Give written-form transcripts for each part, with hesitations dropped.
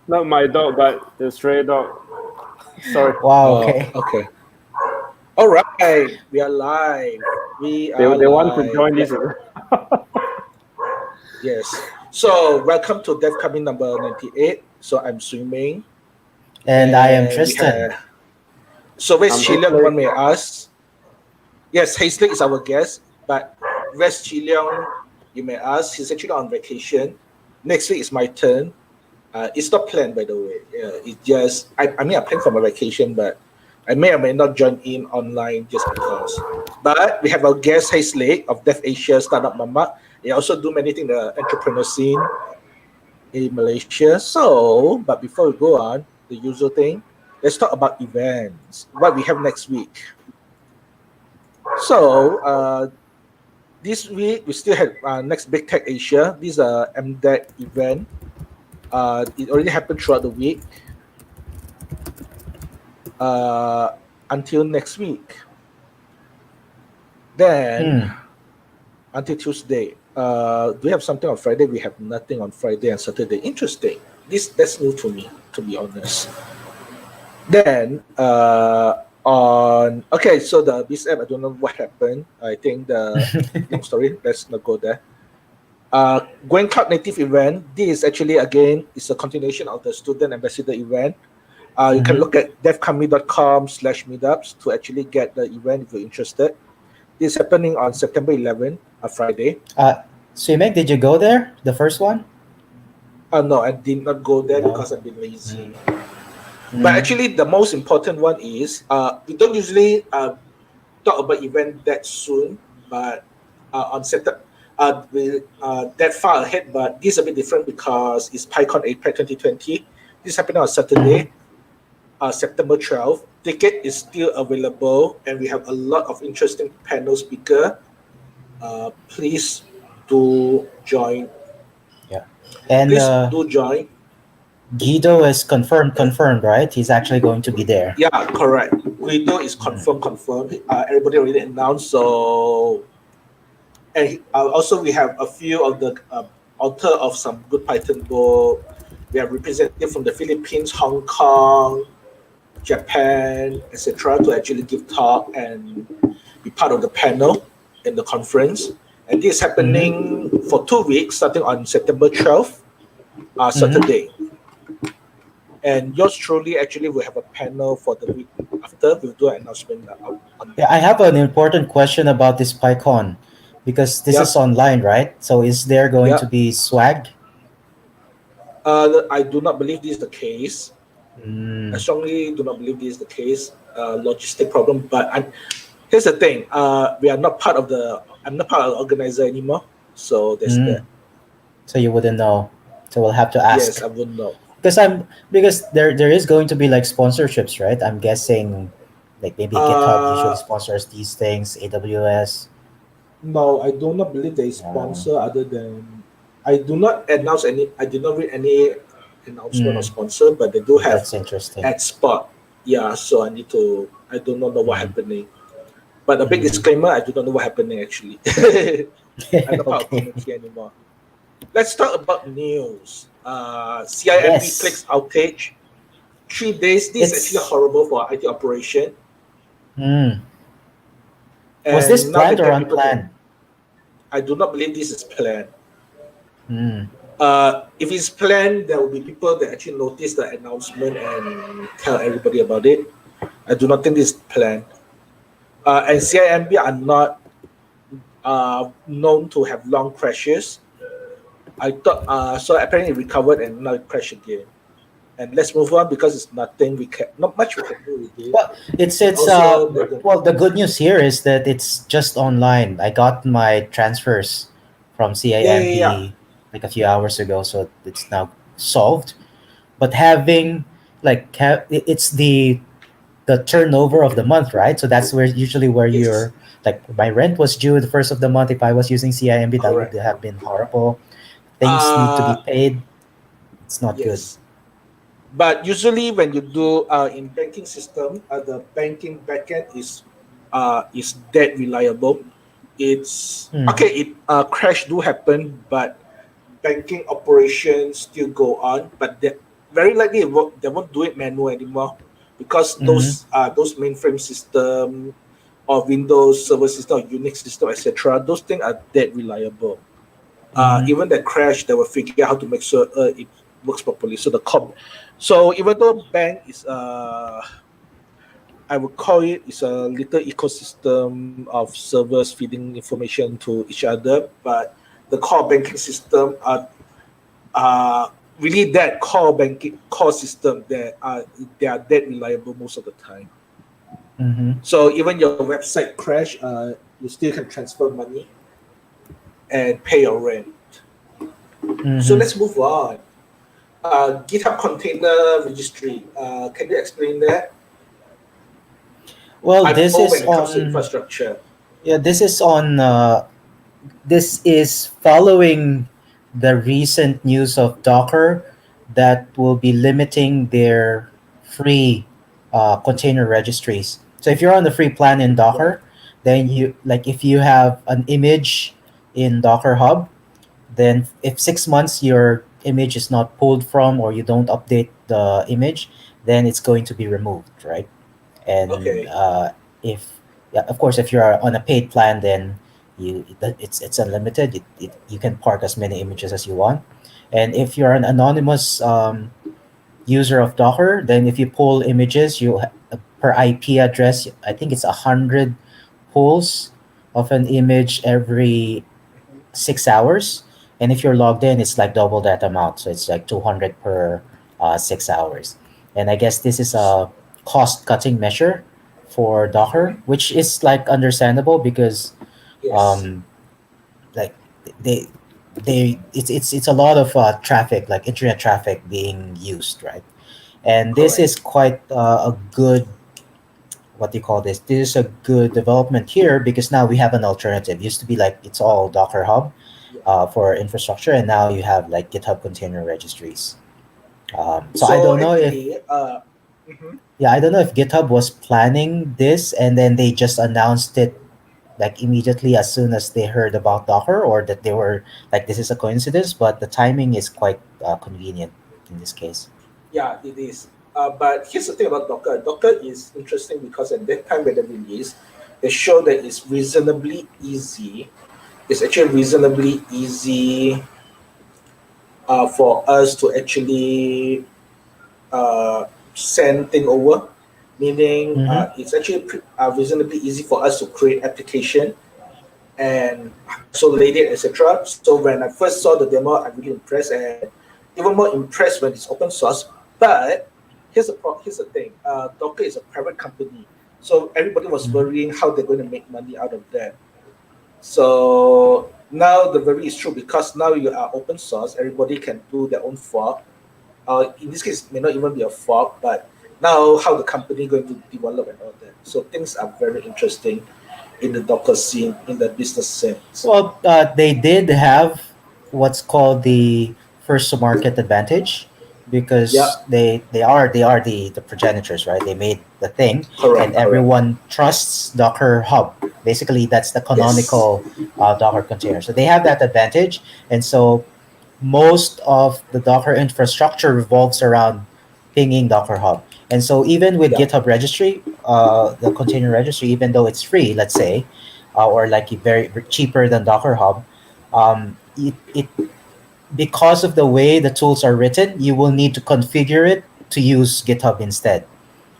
Not my dog, but the stray dog. Sorry. Wow, Oh, okay. okay. All right, we are live. We are They want to live. join this. Yes. So, welcome to DevKami number 98. So, I'm swimming. And I am And we Tristan. have. So, where's I'm Chiliang? One may Heislyc. ask. Yes, Heislyc is our guest. But where's Chiliang? You may ask. He's actually on vacation. Next week is my turn. It's not planned, by the way. It's just, I mean, I planned for my vacation, but I may or may not join in online just because. But we have our guest, Heislyc of Dev Asia Startup Mama. He also do many things in the entrepreneur scene in Malaysia. So, but before we go on, the usual thing, let's talk about events. What we have next week. So, this week we still have next Big Tech Asia. This is a MDEC event. It already happened throughout the week. Until next week. Then until Tuesday. Do we have something on Friday? We have nothing on Friday and Saturday. Interesting. That's new to me, to be honest. Then so the this app, I don't know what happened. I think the long story. Let's not go there. Going Cloud Native event. This is actually again is a continuation of the student ambassador event. You can look at devkami.com/meetups to actually get the event if you're interested. This is happening on September 11th, a Friday. Swimek, did you go there? The first one? No, I did not go there because I've been lazy. But actually, the most important one is we don't usually talk about event that soon, but on September, that far ahead. But this is a bit different because it's PyCon APEC 2020. This is happening on Saturday. September 12th. Ticket is still available, and we have a lot of interesting panel speaker. Please do join. Yeah. And Please do join. Guido is confirmed, right? He's actually going to be there. Yeah, correct. Guido is confirmed. Everybody already announced. So, and also we have a few of the author of some good Python book. We have representative from the Philippines, Hong Kong, Japan, etc., to actually give talk and be part of the panel in the conference. And this is happening for 2 weeks, starting on September 12th, Saturday. And yours truly actually will have a panel for the week after. We'll do an announcement on Yeah, I have an important question about this PyCon because this is online, right? So is there going to be swag? I do not believe this is the case. I strongly do not believe this is the case. Logistic problem, but here's the thing. We are not part of the. I'm not part of the organizer anymore, so there's that. So you wouldn't know. So we'll have to ask. Yes, I wouldn't know. Because there is going to be like sponsorships, right? I'm guessing, like maybe GitHub usually sponsors these things. AWS. No, I do not believe they sponsor other than. I do not announce any. I did not read any announcement or sponsor, but they do have. That's interesting. At spot. Yeah, so I need to. I do not know what happening. But a big disclaimer: I do not know what happening actually. I'm not part of the community anymore. Let's talk about news. CIMB clicks outage. 3 days. This is actually horrible for IT operation. Was this planned or unplanned? I do not believe this is planned. If it's planned, there will be people that actually notice the announcement and tell everybody about it. I do not think this is planned. And CIMB are not known to have long crashes. I thought so. Apparently, it recovered and now it crashed again. And let's move on because it's nothing not much we can do with it. Well, it's also, well, the good news here is that it's just online. I got my transfers from CIMB like a few hours ago, so it's now solved. But having it's the turnover of the month, right? So that's where usually where you're like, my rent was due the first of the month. If I was using CIMB, that would have been horrible. Things need to be paid. It's not good. But usually when you do in banking system, the banking backend is dead reliable. It's okay. Crash do happen, but banking operations still go on. But very likely they won't do it manual anymore, because Mm-hmm. those mainframe system or Windows server system or Unix system, etc. Those things are dead reliable. Mm-hmm. Even the crash, they will figure out how to make sure it works properly. So even though bank is I would call it is a little ecosystem of servers feeding information to each other, but the core banking system are really that core system that they are that reliable most of the time. Mm-hmm. So even your website crash, you still can transfer money and pay your rent. So Mm-hmm. let's move on. GitHub Container Registry. Can you explain that? Well, I'm this old is when it comes to on. infrastructure. Yeah, this is on. This is following the recent news of Docker that will be limiting their free container registries. So if you're on the free plan in Right. Docker, then you like if you have an image in Docker Hub, then if 6 months your image is not pulled from or you don't update the image, then it's going to be removed, right? And Okay. if yeah, of course, if you're on a paid plan, then it's unlimited. You can park as many images as you want. And if you're an anonymous user of Docker, then if you pull images, per IP address, I think it's 100 pulls of an image every Mhm. 6 hours. And if you're logged in, it's like double that amount. So it's like 200 per 6 hours. And I guess this is a cost cutting measure for Docker, Mhm. which is like understandable because Yes. um, like they it's a lot of traffic, like internet traffic being used, right? And this Correct. is quite a good, what do you call this? This is a good development here because now we have an alternative. Used to be like it's all Docker Hub Yeah. for infrastructure, and now you have like GitHub container registries. So I So don't know if actually, mhm. yeah, I don't know if GitHub was planning this and then they just announced it like immediately as soon as they heard about Docker, or that they were like this is a coincidence. But the timing is quite convenient in this case. Yeah, it is. But here's the thing about Docker. Docker is interesting because at that time when they released, they showed that it's reasonably easy. It's actually reasonably easy for us to actually uh, send thing over. Meaning, Mm-hmm. it's actually reasonably easy for us to create application and isolate it, etc. So when I first saw the demo, I'm really impressed, and even more impressed when it's open source. But here's the thing: Docker is a private company, so everybody was Mm-hmm. worrying how they're going to make money out of that. So now the worry is true because now you are open source. Everybody can do their own fork. In this case, it may not even be a fork, but now how the company going to develop and all that. So things are very interesting in the Docker scene, in the business sense. Well, they did have what's called the first to market advantage because Yeah, they are the progenitors, right? They made the thing, and correct, correct. everyone trusts Docker Hub. Basically, that's the Yes, canonical Docker container. So they have that advantage, and so most of the Docker infrastructure revolves around pinging Docker Hub. And so even with yeah, GitHub registry, the container registry, even though it's free, let's say, or like very cheaper than Docker Hub, it because of the way the tools are written, you will need to configure it to use GitHub instead.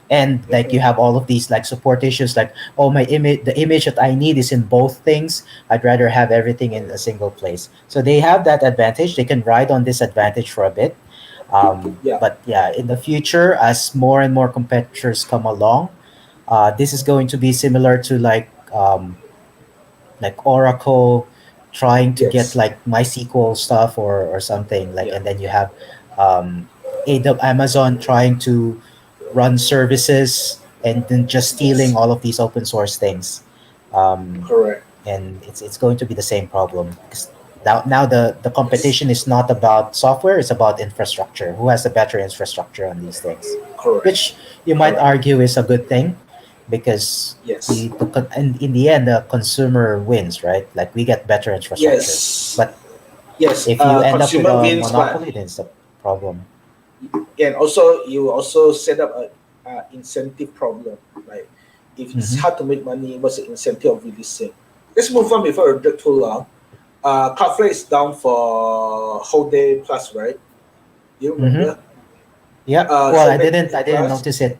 And like you hmm, have all of these like support issues, like oh the image that I need is in both things. I'd rather have everything in a single place. So they have that advantage. They can ride on this advantage for a bit. yeah, But yeah, in the future, as more and more competitors come along, this is going to be similar to like Oracle trying to get yes, like MySQL stuff or something like, yeah, and then you have um, Amazon trying to run services and then just stealing yes, all of these open source things. Um, correct, and it's going to be the same problem because now the yes, competition is not about software, it's about infrastructure. Who has the better infrastructure on these things, correct, which you might correct, argue is a good thing because yes, in the end the consumer wins, right? Like we get better infrastructure, yes, but yes. if you end up with Consumer a wins, but monopoly, then it's a problem. and also you also set up a incentive problem. Like if it's hard to make money, what's the incentive of releasing? Let's move on before I drag too long. Cloudflare is down for whole day plus, right? You remember? Yeah. Well, I 7 didn't plus. notice it.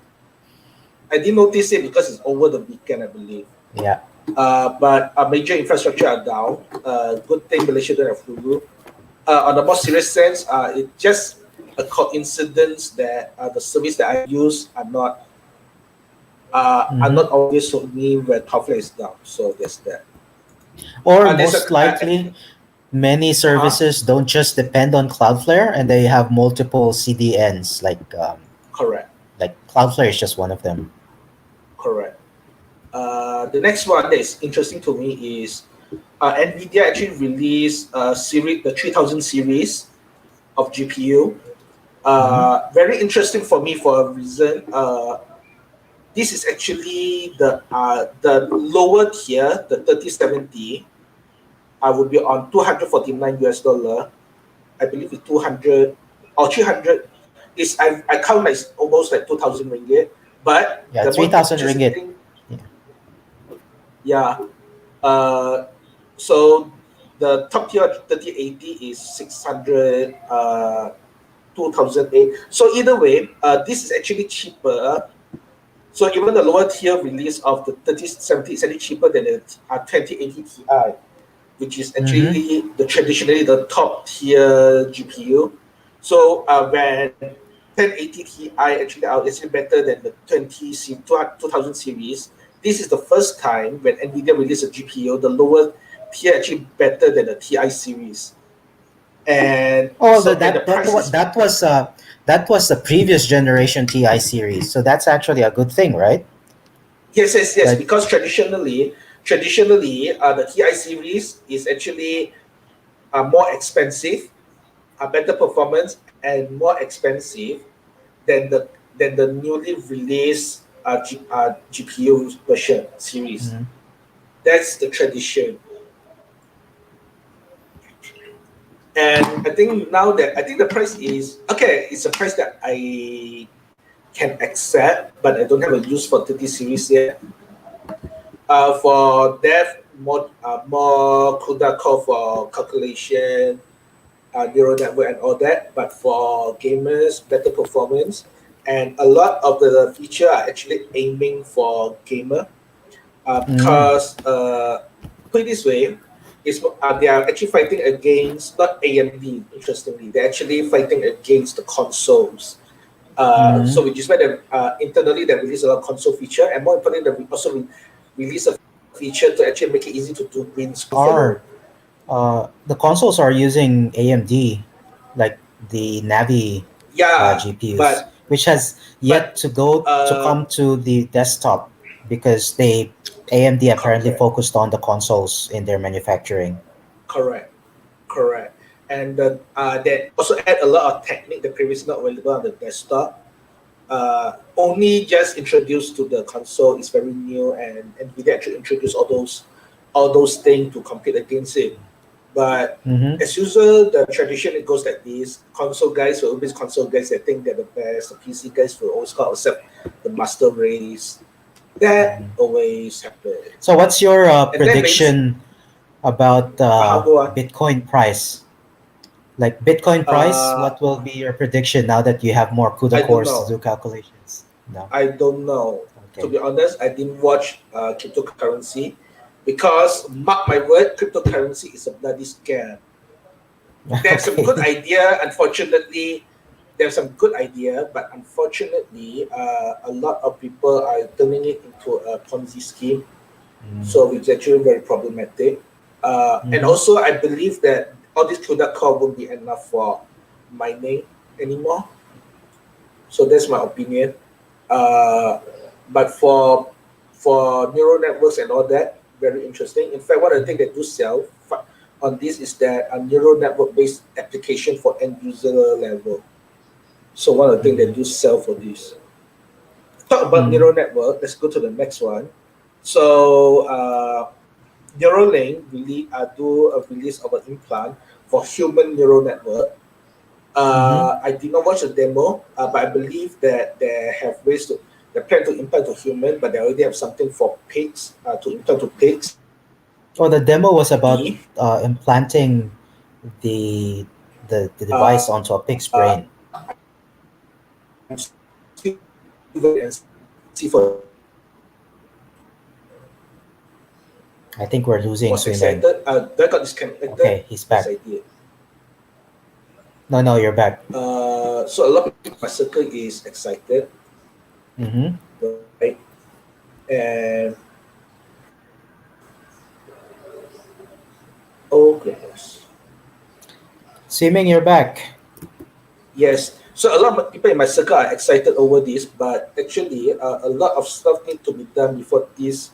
I didn't notice it because it's over the weekend, I believe. Yeah. But major infrastructure are down. Good thing Malaysia don't have Hulu. On a more serious sense, it's just a coincidence that the service that I use are not always so me when Cloudflare is down. So there's that. Or There's most likely, many services don't just depend on Cloudflare, and they have multiple CDNs. Correct. Like Cloudflare is just one of them. Correct. The next one that is interesting to me is NVIDIA actually released the 3000 series of GPU. Very interesting for me for a reason. This is actually the lower tier, the 3070. I would be on $249. I believe it's 200 or 300. I count like almost like 2,000 ringgit. But Yeah, the 3,000 ringgit. thing, yeah. So the top tier 3080 is 600, 2008. So either way, this is actually cheaper. So even the lower tier release of the 3070 is actually cheaper than the 2080 Ti, which is actually traditionally the top tier GPU. So when 1080 Ti actually are actually better than the 2000 series. This is the first time when NVIDIA released a GPU, the lower tier actually better than the Ti series. And that was the previous generation Ti series, so that's actually a good thing, right? Yes. Because traditionally, the Ti series is actually more expensive, better performance, and more expensive than the newly released GPU version series. That's the tradition. And I think the price is okay. It's a price that I can accept, but I don't have a use for 30 series yet. For dev, more CUDA core for calculation, neural network and all that. But for gamers, better performance, and a lot of the feature are actually aiming for gamer. Because put it this way, they are actually fighting against not AMD. Interestingly, they're actually fighting against the consoles. So which is why internally they release a lot of console feature, and more importantly, they also release a feature to actually make it easy to do green screen. The consoles are using AMD, like the Navi GPUs, which has yet to come to the desktop because AMD apparently focused on the consoles in their manufacturing. Correct. And they also add a lot of technique that previously not available on the desktop. Only just introduced to the console is very new, and NVIDIA actually introduced all those things to compete against it. But as usual, the tradition it goes like this: console guys will always console guys that think they're the best. The PC guys will always call accept the master race. That always happens. So, what's your prediction about Bitcoin price? Like Bitcoin price, what will be your prediction now that you have more CUDA cores to do calculations? No, I don't know. Okay. To be honest, I didn't watch cryptocurrency because, mark my word, cryptocurrency is a bloody scam. There's some good idea. Unfortunately, there's some good idea, but unfortunately, a lot of people are turning it into a Ponzi scheme. So it's actually very problematic. And also, I believe that all this CUDA core won't be enough for mining anymore. So that's my opinion. But for neural networks and all that, very interesting. In fact, one of the things that do sell on this is that a neural network-based application for end-user level. So one of the things that do sell for this. Talk about neural network. Let's go to the next one. So Neuralink really do a release of an implant for human neural network. I did not watch the demo, but I believe that they have ways to they plan to implant to human, but they already have something for pigs to implant to pigs. Oh, the demo was about implanting the the device onto a pig's brain. I'm still waiting and see for I think we're losing was Swimming. excited. That got disconnected. Okay, he's back. Yes, I did. No, you're back. So a lot of people in my circle is excited, Mm-hmm. right? And oh goodness, Swimming, you're back. yes. So a lot of people in my circle are excited over this, but actually, a lot of stuff need to be done before this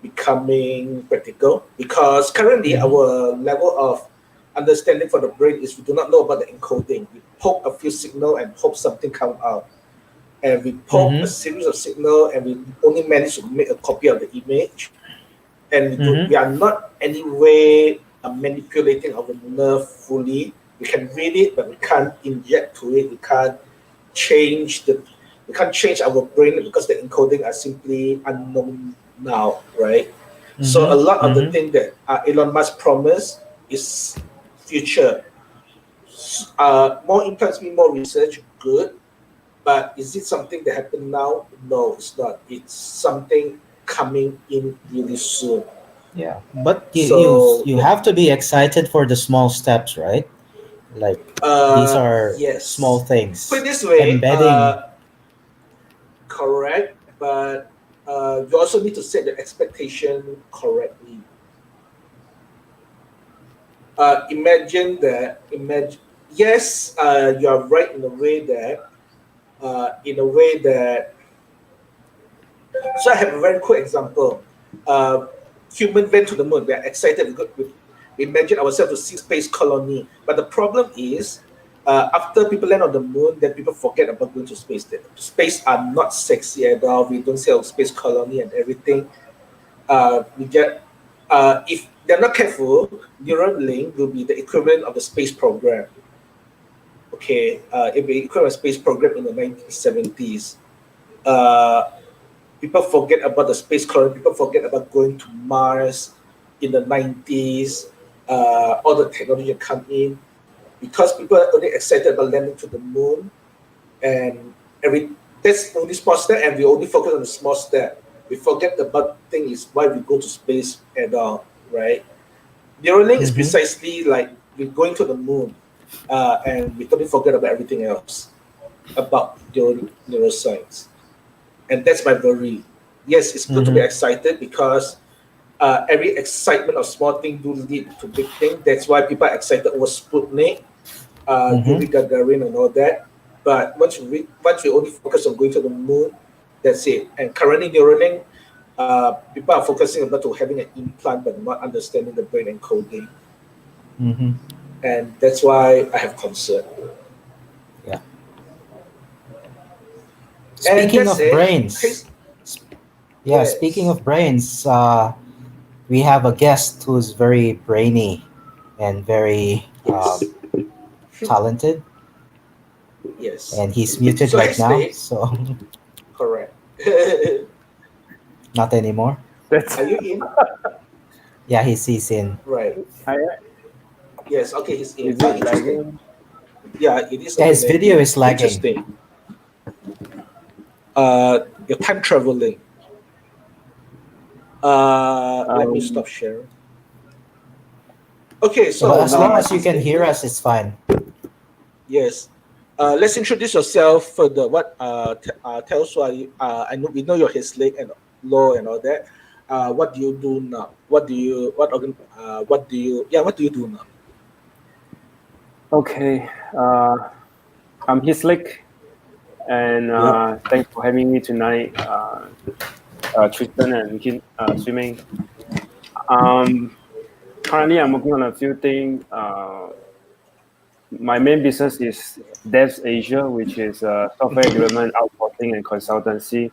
becoming practical. Because currently, our level of understanding for the brain is we do not know about the encoding. We poke a few signal and hope something come out. And we poke a series of signal and we only manage to make a copy of the image. And we are not any way manipulating our nerve fully. We can read it, but we can't inject to it. We can't change our brain because the encoding are simply unknown now, right? So a lot of the thing that Elon Musk promised is future. More implants mean more research, good. But is it something that happened now? No, it's not. It's something coming in really soon. Yeah, but So you have to be excited for the small steps, right? Like these are yes. small things. Put it this way, Embedding. correct, but you also need to set the expectation correctly. Yes, you are right in a way that so I have a very quick example. Human went to the moon. We are excited. We imagine ourselves to see space colony. But the problem is, after people land on the moon, then people forget about going to space. Space are not sexy at all. We don't say space colony and everything. If they're not careful, Neuralink will be the equivalent of the space program. Okay, it will be equivalent of space program in the 1970s. People forget about the space colony. People forget about going to Mars in the 90s. All the technology come in because people are only excited about landing to the moon, and that's only small step, and we only focus on the small step. We forget the big thing is why we go to space at all, right? Neuralink is precisely like we're going to the moon, and we totally forget about everything else about neuroscience. And that's my worry. Yes, it's good to be excited because every excitement of small thing do lead to big thing. That's why people are excited over Sputnik, Yuri Gagarin, and all that. But once we only focus on going to the moon, that's it. And currently, Neuralink, people are focusing about to having an implant but not understanding the brain encoding. And that's why I have concern. Yeah. Speaking of brains, speaking of brains, we have a guest who's very brainy and very talented. Yes. And he's muted right now, so correct. not anymore. Are you in? Yeah, he's in. Right. Yes. Okay, he's in. Is it lagging? Yeah, it is. Yeah, his video is lagging. Interesting. Your time traveling. Let me stop sharing. Okay, so as long as you can hear us, it's fine. Yes. Let's introduce yourself further. What tell us why I know we know your Heislyc and law and all that. What do you do now? What do you do now? Okay. I'm Heislyc, and thanks for having me tonight, Tristan and Swimming. Currently, I'm working on a few things. My main business is Devs Asia, which is software development, outsourcing, and consultancy.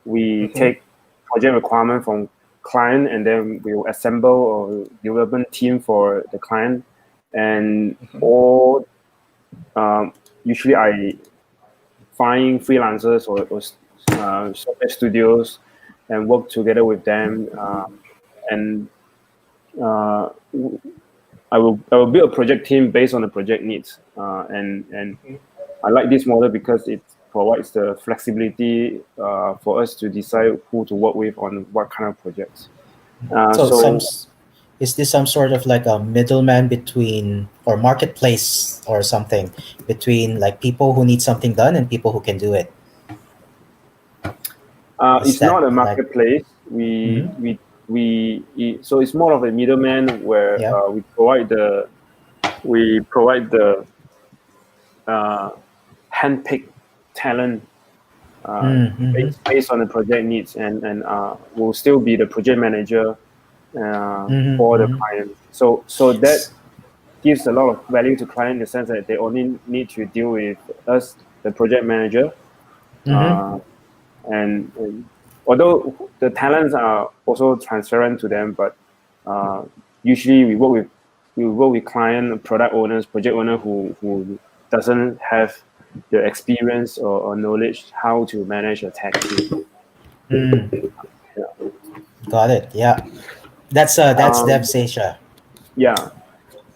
We take project requirement from client, and then we will assemble a development team for the client, and all usually I find freelancers or software studios and work together with them, and uh, I will build a project team based on the project needs, and I like this model because it provides the flexibility for us to decide who to work with on what kind of projects. So So is this some sort of like a middleman between or marketplace or something between like people who need something done and people who can do it? Is it's not that a like marketplace. Mhm. So it's more of a middleman where Yeah. we provide the uh, handpicked talent Mm-hmm. based on the project needs, and will still be the project manager for the Mm-hmm. client. So that gives a lot of value to client in the sense that they only need to deal with us, the project manager, Mm-hmm. uh, and although the talents are also transparent to them, but uh, usually we work with client, product owners, project owner who doesn't have the experience or knowledge how to manage a tech team. Mm. Yeah. Got it. Yeah. That's Um, Devs Asia. yeah.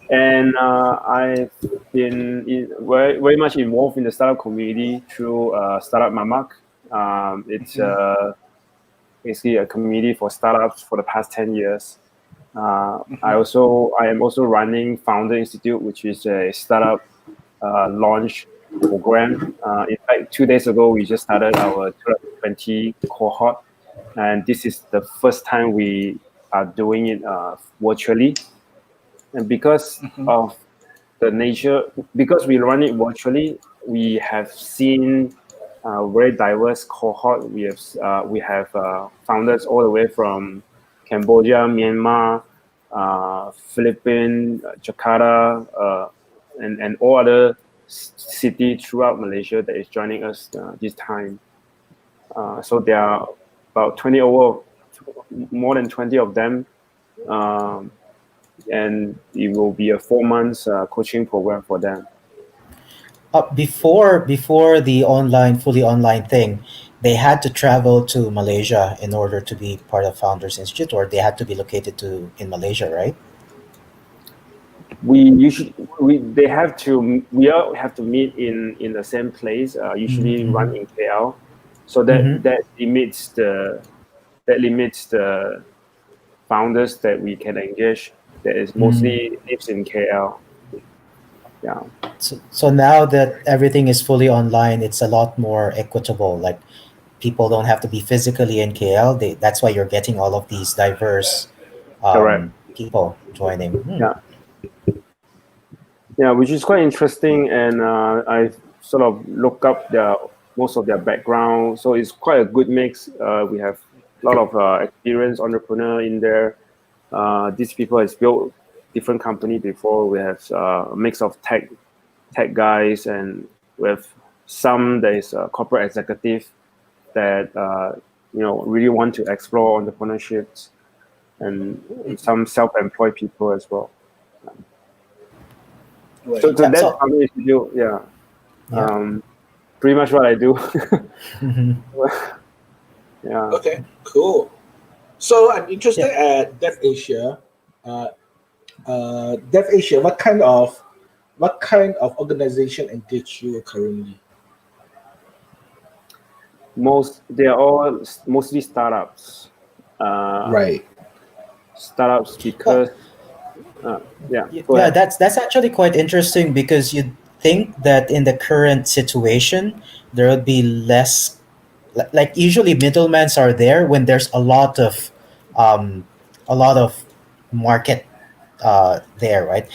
And I've been very much involved in the startup community through Startup Mamak. It's basically a community for startups for the past 10 years. I am also running Founder Institute, which is a startup launch program. In fact, 2 days ago, we just started our 2020 cohort, and this is the first time we are doing it virtually. And because of the nature, because we run it virtually, we have seen a very diverse cohort. We have founders all the way from Cambodia, Myanmar, Philippines, Jakarta, and all other cities throughout Malaysia that is joining us this time. So there are about 20 over, more than 20 of them. Um, and it will be a 4 months coaching program for them. Before the fully online thing, they had to travel to Malaysia in order to be part of Founders Institute, or they had to be located to in Malaysia, right? We usually they have to we all have to meet in the same place. Usually Mm-hmm. run in KL, so Mm-hmm. that limits the founders that we can engage. That is Mm. mostly lives in KL. Yeah, So now that everything is fully online, it's a lot more equitable. Like people don't have to be physically in KL. That's why you're getting all of these diverse correct. people joining. Hmm. Yeah, yeah, which is quite interesting, and I sort of look up most of their background. So it's quite a good mix. We have a lot of experienced entrepreneur in there. These people has built different company before. We have a mix of tech guys, and we have some that is corporate executive that really want to explore entrepreneurships, and some self-employed people as well. So, Right. so Yeah. that's So how do. Yeah. yeah. Pretty much what I do. Mhm. Yeah. Okay. Cool. So I'm interested Yeah. at Dev Asia. Uh, Dev Asia. What kind of organization engage you currently? They are all mostly startups. Uh, Right. startups Well, because yeah. Go yeah, ahead. that's actually quite interesting because you'd think that in the current situation there would be less like usually middlemans are there when there's um a lot of market there, right?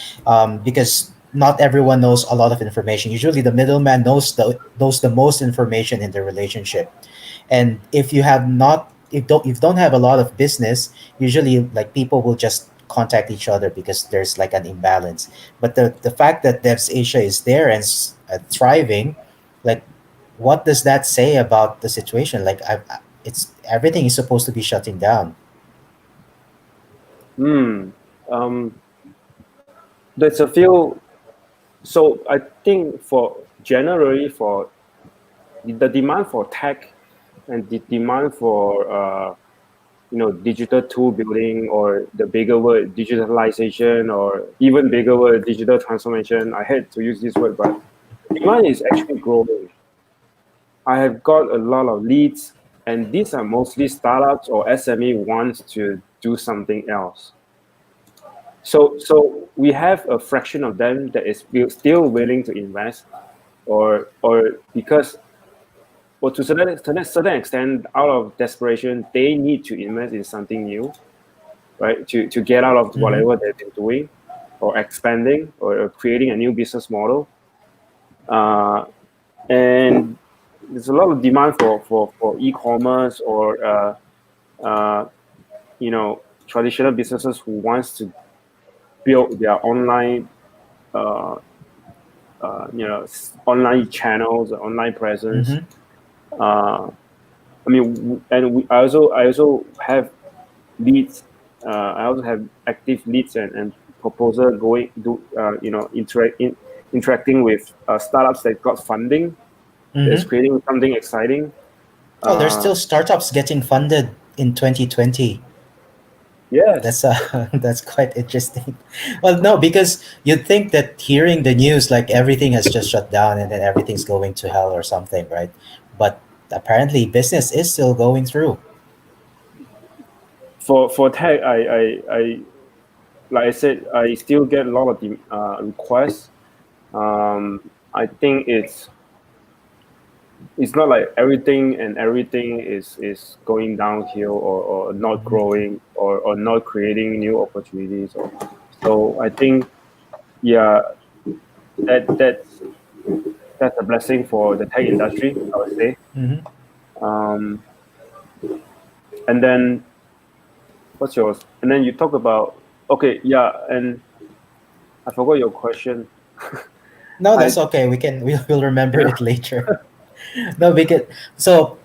Because not everyone knows a lot of information. Usually the middleman knows the most information in the relationship. And if you have not if you don't have a lot of business, usually like people will just contact each other because there's like an imbalance. But the fact that Devs Asia is there and thriving, like what does that say about the situation? Like it's everything is supposed to be shutting down. Hmm. Um, there's a few. So I think for generally for the demand for tech and the demand for digital tool building, or the bigger word digitalization, or even bigger word digital transformation. I hate to use this word, but demand is actually growing. I have got a lot of leads, and these are mostly startups or SME wants to do something else. So we have a fraction of them that is still willing to invest, or because, or to certain extent, out of desperation, they need to invest in something new, right? To get out of Mm-hmm. whatever they've been doing, or expanding, or creating a new business model. And there's a lot of demand for e-commerce, or uh, traditional businesses who wants to build their online uh, online channels, online presence. Mm-hmm. Uh, I also have leads. I also have active leads and proposal going do interacting with startups that got funding, that's Mm-hmm. creating something exciting. Oh, there's Uh, still startups getting funded in 2020. yes, That's that's quite interesting. Well, no, because you'd think that hearing the news, like everything has just shut down and then everything's going to hell or something, right? But apparently, business is still going through. for tech, I like I said, I still get a lot of requests. I think it's not like everything is going downhill, or not growing, or not creating new opportunities. So I think, yeah, that's a blessing for the tech industry, I would say. Mm-hmm. Um, and then what's yours? And then you talk about, okay, yeah, and I forgot your question. No, I that's okay. We'll remember yeah it later. No, because so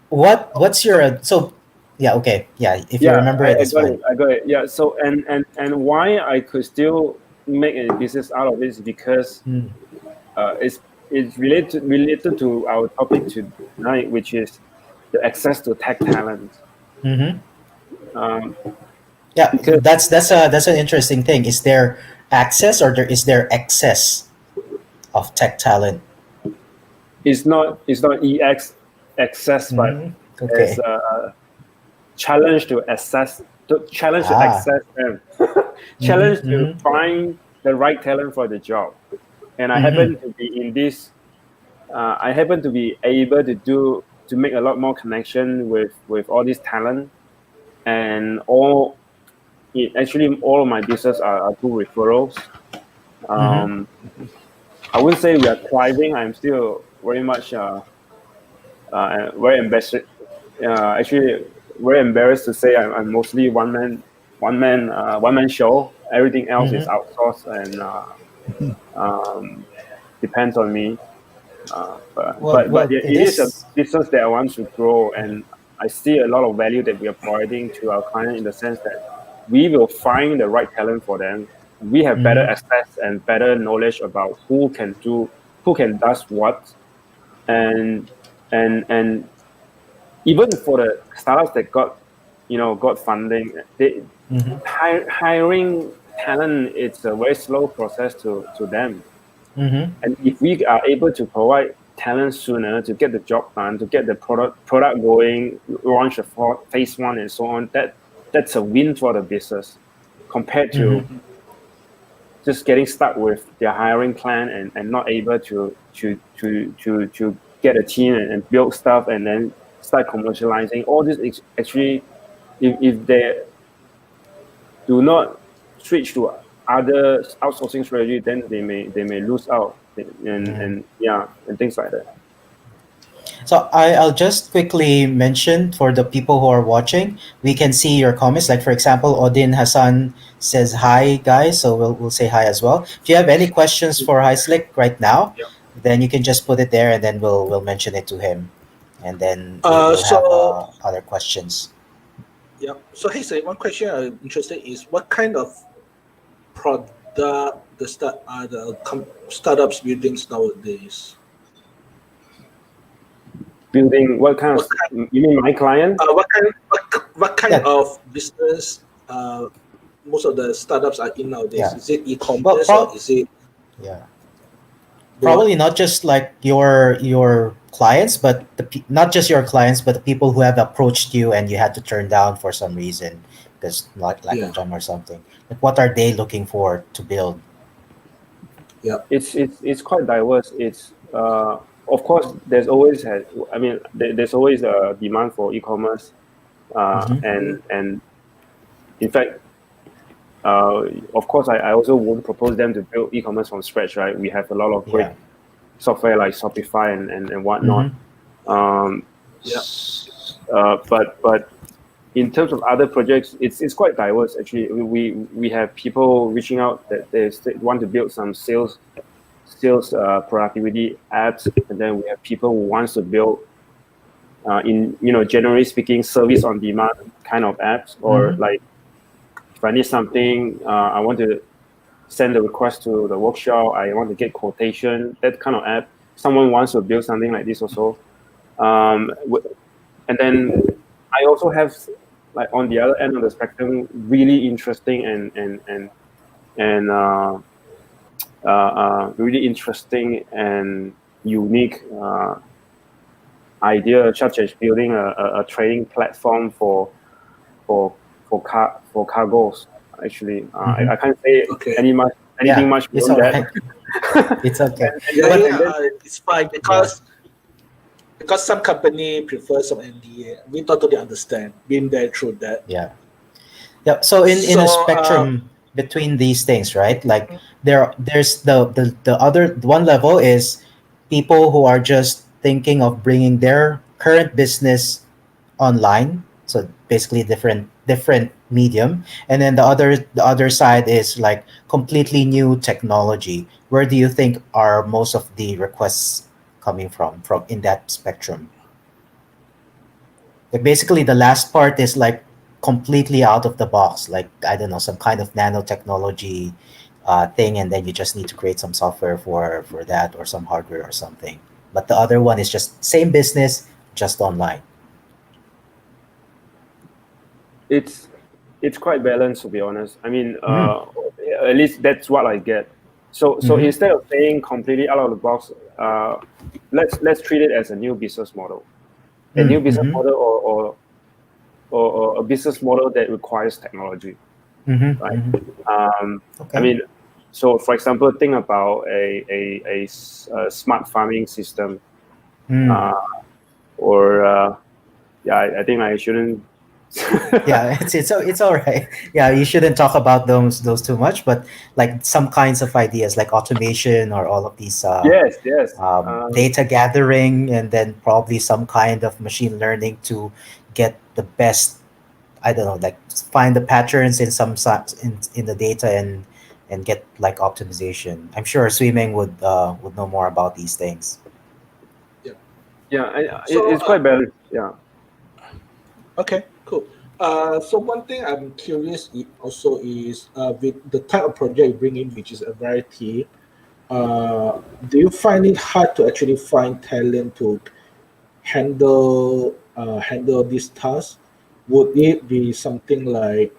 what's your so yeah, okay, yeah, if you yeah remember I, it, I it's got fine. it, I got it. Yeah. So and why I could still make a business out of it is because Mm. it's related to our topic tonight, which is the access to tech talent. Mm-hmm. Um, Yeah, because that's an interesting thing. Is there access or is there excess of tech talent? it's not access, but Mm-hmm. as Okay. a challenge to Ah. access them, challenge Mm-hmm. to Mm-hmm. find the right talent for the job. And I Mm-hmm. happen to be in this. I happen to be able to make a lot more connection with all this talent, and actually all of my business are through referrals. Mm-hmm. Um, I wouldn't say we are thriving. I'm still very much very embarrassed. Actually, very embarrassed to say I'm mostly one man show. Everything else is Mm-hmm. outsourced, and um, depends on me. But Well, yeah, it it is a is. business that I want to grow, and I see a lot of value that we are providing to our client, in the sense that we will find the right talent for them. We have better Mm-hmm. access and better knowledge about who can does what, and and even for the startups that got funding, Mm-hmm. hiring talent, it's a very slow process to them. Mm-hmm. And if we are able to provide talent sooner to get the job done, to get the product going, launch a phase one and so on, that's a win for the business, compared to Mm-hmm. just getting stuck with their hiring plan, and not able to get a team, and build stuff, and then start commercializing. All this is actually, if they do not switch to other outsourcing strategy, then they may lose out, and yeah, and things like that. So I'll just quickly mention for the people who are watching, we can see your comments. Like for example, Odin Hassan says hi, guys. So we'll say hi as well. If you have any questions for Heislyc right now, Yeah. then you can just put it there, and then we'll mention it to him, and then we'll have So other questions. yeah. So hey, say one question I'm interested is what kind of product the startups buildings nowadays? Building what kind of? You mean my client? What kind of business? Most of the startups are in nowadays. Yeah. Is it e-commerce or is it? Yeah. Probably not just like your clients, but not just your clients, but the people who have approached you and you had to turn down for some reason because like lack of job or something. Like, what are they looking for to build? Yeah, it's quite diverse. It's of course there's always there's always a demand for e-commerce, and in fact, of course I also won't propose them to build e-commerce from scratch, right? We have a lot of great software like Shopify and whatnot. But in terms of other projects, it's quite diverse actually. We have people reaching out that they want to build some sales productivity apps, and then we have people who wants to build generally speaking, service on demand kind of apps, or like if I need something, I want to send a request to the workshop, I want to get quotation, that kind of app. Someone wants to build something like this also. And then I also have, like, on the other end of the spectrum, really interesting really interesting and unique idea, such as building a trading platform for cargos. Actually, I can't say anything much beyond that. It's okay. It's fine because some company prefer some NDA. We totally understand. Been there through that. Yeah. So in a spectrum between these things, right? Like there's the other one level is people who are just thinking of bringing their current business online, so basically different medium, and then the other side is like completely new technology. Where do you think are most of the requests coming from in that spectrum? Like, basically the last part is like completely out of the box, like, I don't know, some kind of nanotechnology thing, and then you just need to create some software for that, or some hardware or something. But the other one is just same business, just online. It's quite balanced, to be honest. I mean, at least that's what I get. So instead of saying completely out of the box, let's treat it as a new business model, a new business model, or a business model that requires technology, right? Okay. I mean, so for example, think about a smart farming system, or I think I shouldn't. Yeah, it's all right. Yeah, you shouldn't talk about those too much, but like some kinds of ideas like automation or all of these yes data gathering, and then probably some kind of machine learning to get the best, I don't know, like find the patterns in in the data, and get like optimization. I'm sure Swimming would know more about these things. It's quite balanced. Yeah. Okay, cool. So one thing I'm curious also is with the type of project you bring in, which is a variety. Do you find it hard to actually find talent to handle this task? Would it be something like?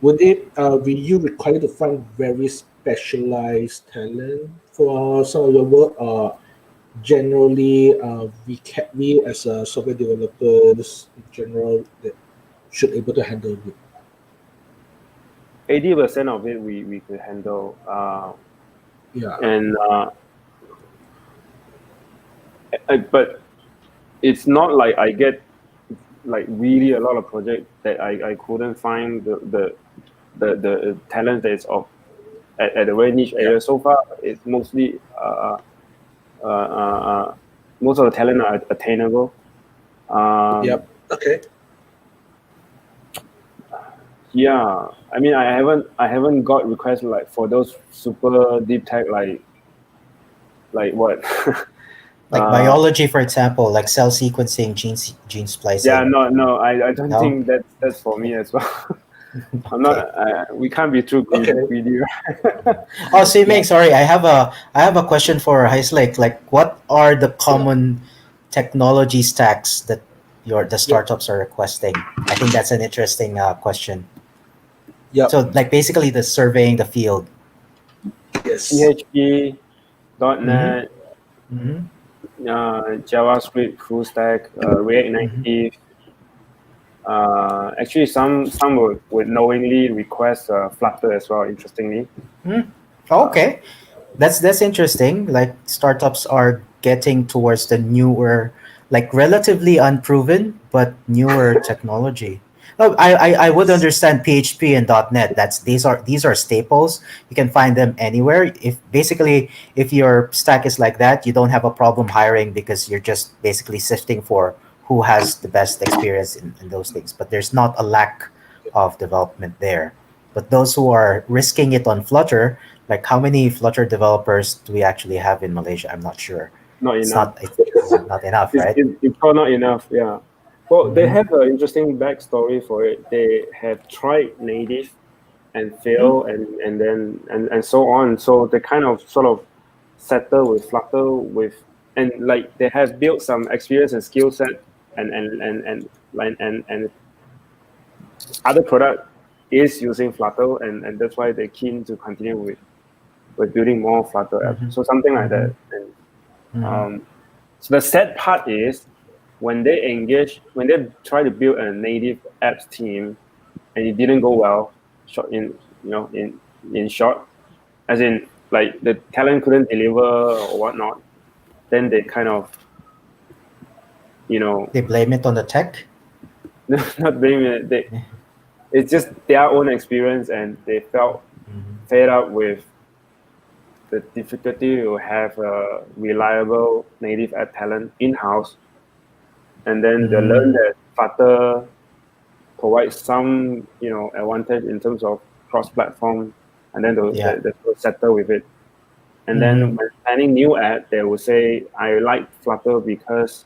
Would it be you required to find very specialized talent for some of your work, or generally we as a software developers in general that should able to handle it? 80% of it we could handle. And but it's not like I get like really a lot of projects that I couldn't find the talent that is at a very niche area. So far, it's mostly most of the talent are attainable. Okay. Yeah, I mean, I haven't got requests like for those super deep tech, like what? Like biology, for example, like cell sequencing, gene splicing. Yeah, no, I don't think that's for me as well. I'm Okay. not. We can't be too Okay. greedy. Oh, see, Meg, sorry, I have a question for Heislyc. Like, what are the common technology stacks that the Yep. startups are requesting? I think that's an interesting question. Yep. So, like, basically, the surveying the field. Yes. PHP, Mm-hmm. .NET, Mm-hmm. JavaScript, full stack, React Mm-hmm. Native. Actually, some would knowingly request Flutter as well. Interestingly, Mm. uh, Okay, that's interesting. Like startups are getting towards the newer, like relatively unproven but newer technology. Oh, I would Yes. understand PHP and .NET. These are staples. You can find them anywhere. If your stack is like that, you don't have a problem hiring because you're just basically sifting for who has the best experience in those things. But there's not a lack of development there. But those who are risking it on Flutter, like how many Flutter developers do we actually have in Malaysia? I'm not sure. not It's enough. not it's not enough, right? It's probably not enough. Yeah. Well, they Mm-hmm. have an interesting backstory for it. They have tried native and Mm-hmm. fail, and so on. So they kind of sort of settle with Flutter with, and like they have built some experience and skill set, and other product is using Flutter, and that's why they're keen to continue with building more Flutter apps. Mm-hmm. So something like Mm-hmm. that. And Mm-hmm. so the sad part is when they try to build a native apps team and it didn't go well, short in in short, as in like the talent couldn't deliver or whatnot, then they kind of you know They blame it on the tech. not blame it. It's just their own experience and they felt Mm-hmm. fed up with the difficulty to have a reliable native app talent in house, and then they learn Mm-hmm. that Flutter provides some advantage in terms of cross-platform, and then Yeah. they settle with it. And Mm-hmm. then when planning new app, they will say, "I like Flutter because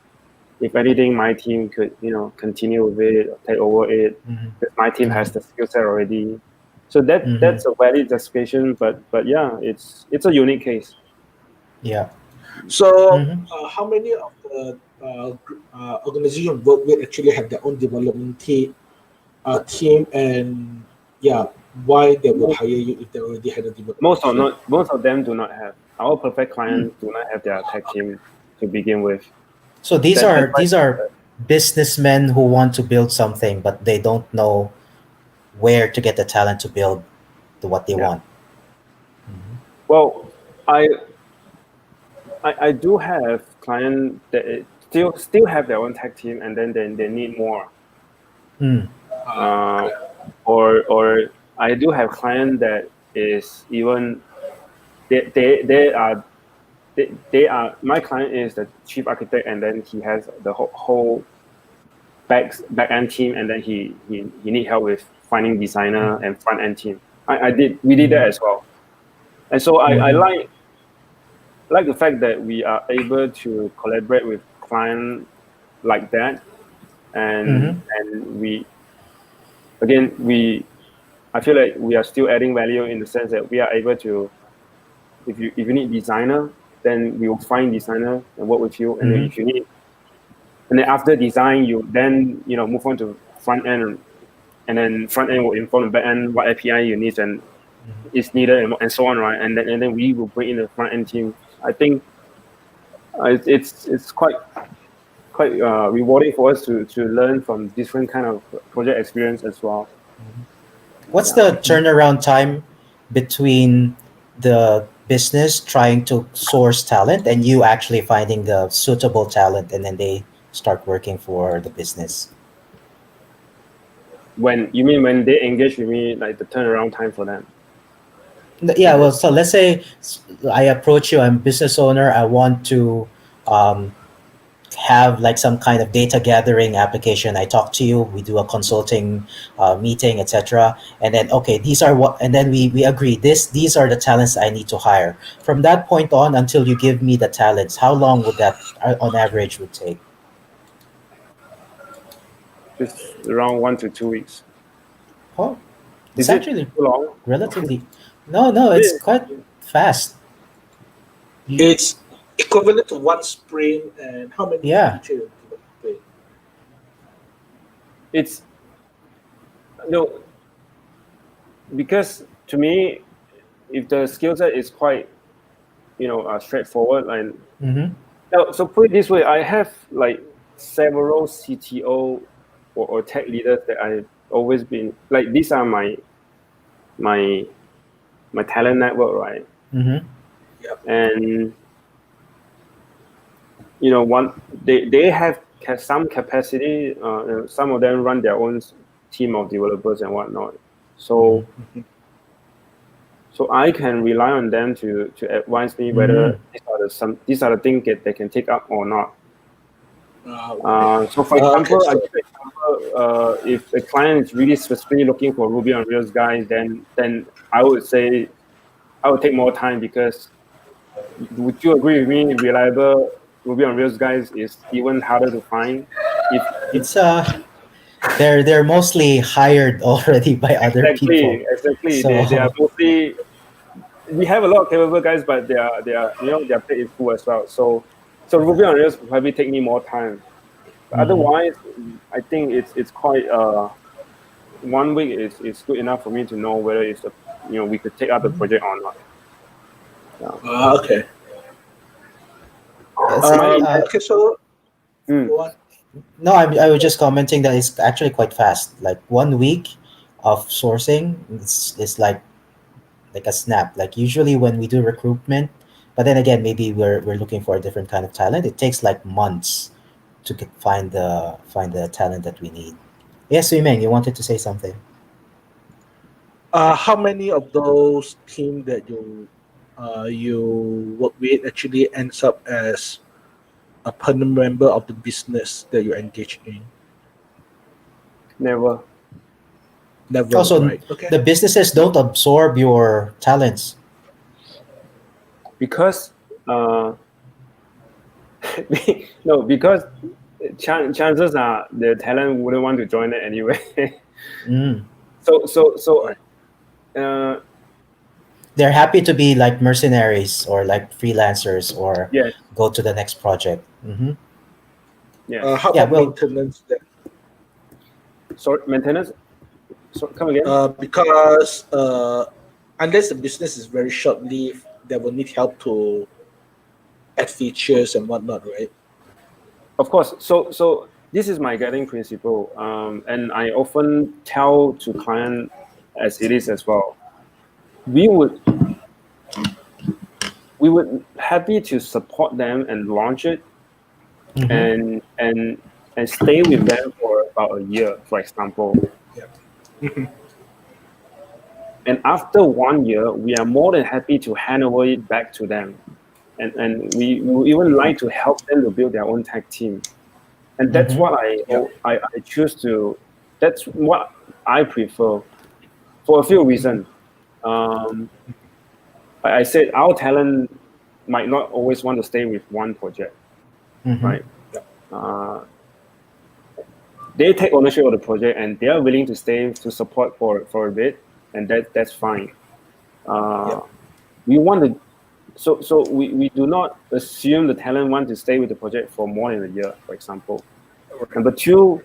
if anything, my team could continue with it or take over it because my team Mm-hmm. has the skill set already." So Mm-hmm. that's a valid justification, but yeah, it's a unique case. Yeah. So, Mm-hmm. how many of the organization you work with actually have their own development team, and yeah, why they would Most hire you if they already had a development team? most of them do not have. Our perfect Hmm. clients do not have their tech team to begin with. So these That's are why these are businessmen who want to build something, but they don't know where to get the talent to build what they yeah. want. Mm-hmm. Well, I I do have clients that still have their own tech team, and then they need more. Mm. Uh, Okay. or I do have client that is even they are they are my client is the chief architect, and then he has the whole back end team, and then he need help with finding designer and front end team. We did that Mm-hmm. as well, and so I Mm-hmm. like the fact that we are able to collaborate with client like that, Mm-hmm. and we I feel like we are still adding value in the sense that we are able to, if you need designer, then we will find designer and work with you. And then Mm-hmm. if you need, and then after design, you then move on to front end, and then front end will inform the back end what API you need and is needed, and so on, right? And then we will bring in the front end team. I think it's quite rewarding for us to learn from different kind of project experience as well. What's Yeah. the turnaround time between the business trying to source talent and you actually finding the suitable talent and then they start working for the business? When you mean when they engage with me, like the turnaround time for them, Yeah, is well, it? so let's say I approach you, I'm a business owner, I want to um, have like some kind of data gathering application. I talk to you, we do a consulting meeting, etc. And then okay, these are what, and then we agree these are the talents I need to hire. From that point on until you give me the talents, how long would that on average would take? It's around 1 to 2 weeks. Oh, It's Is it actually too long? relatively. No, it's quite fast. It's equivalent to one sprint, and how many Yeah. features you develop? It's no, because to me, if the skill set is quite straightforward, and Mm-hmm. so put it this way, I have like several CTO or tech leaders that I've always been like. These are my my talent network, right? Mm-hmm. And one they have some capacity. Some of them run their own team of developers and whatnot. So Mm-hmm. so I can rely on them to advise me whether these are the things that they can take up or not. So for example, I give an example, if a client is really specifically looking for Ruby on Rails guys, then I would say I would take more time, because would you agree with me? Reliable Ruby on Rails guys is even harder to find. If It's they're mostly hired already by other people. exactly, they are So mostly. We have a lot of capable guys, but their plate is full as well. So Ruby on Rails will probably take me more time. But Mhm. otherwise, I think it's quite 1 week is good enough for me to know whether we could take out the project or not. Okay. It's, Okay, so Mm. what? no, I was just commenting that it's actually quite fast. Like 1 week of sourcing, it's like a snap. Like usually when we do recruitment, but then again, maybe we're looking for a different kind of talent. It takes like months to find the talent that we need. Yes, Meng, you wanted to say something. How many of those team that you work with actually ends up as a permanent member of the business that you engage in? Never. Never, Also, right? Okay. the businesses don't absorb your talents. Because no, because chances are the talent wouldn't want to join it anyway. Mm. So Right. uh, They're happy to be like mercenaries or like freelancers or yes, go to the next project. yes. How Yeah, about well, maintenance then? So maintenance. So come again. Because unless the business is very short-lived, they will need help to add features and whatnot, right? Of course. So this is my guiding principle, and I often tell to client as it is as well. We would happy to support them and launch it, mm-hmm, and stay with them for about a year, for example. Yeah. And after 1 year, we are more than happy to hand over it back to them, and we would even like to help them to build their own tech team. And that's mm-hmm, what Yeah. I choose to. That's what I prefer for a few reasons. Um, I said our talent might not always want to stay with one project, mm-hmm, right? Uh, they take ownership of the project and they are willing to stay to support for a bit, and that's fine. Uh, Yep. we want to, so we do not assume the talent want to stay with the project for more than a year, for example. Right. Number two,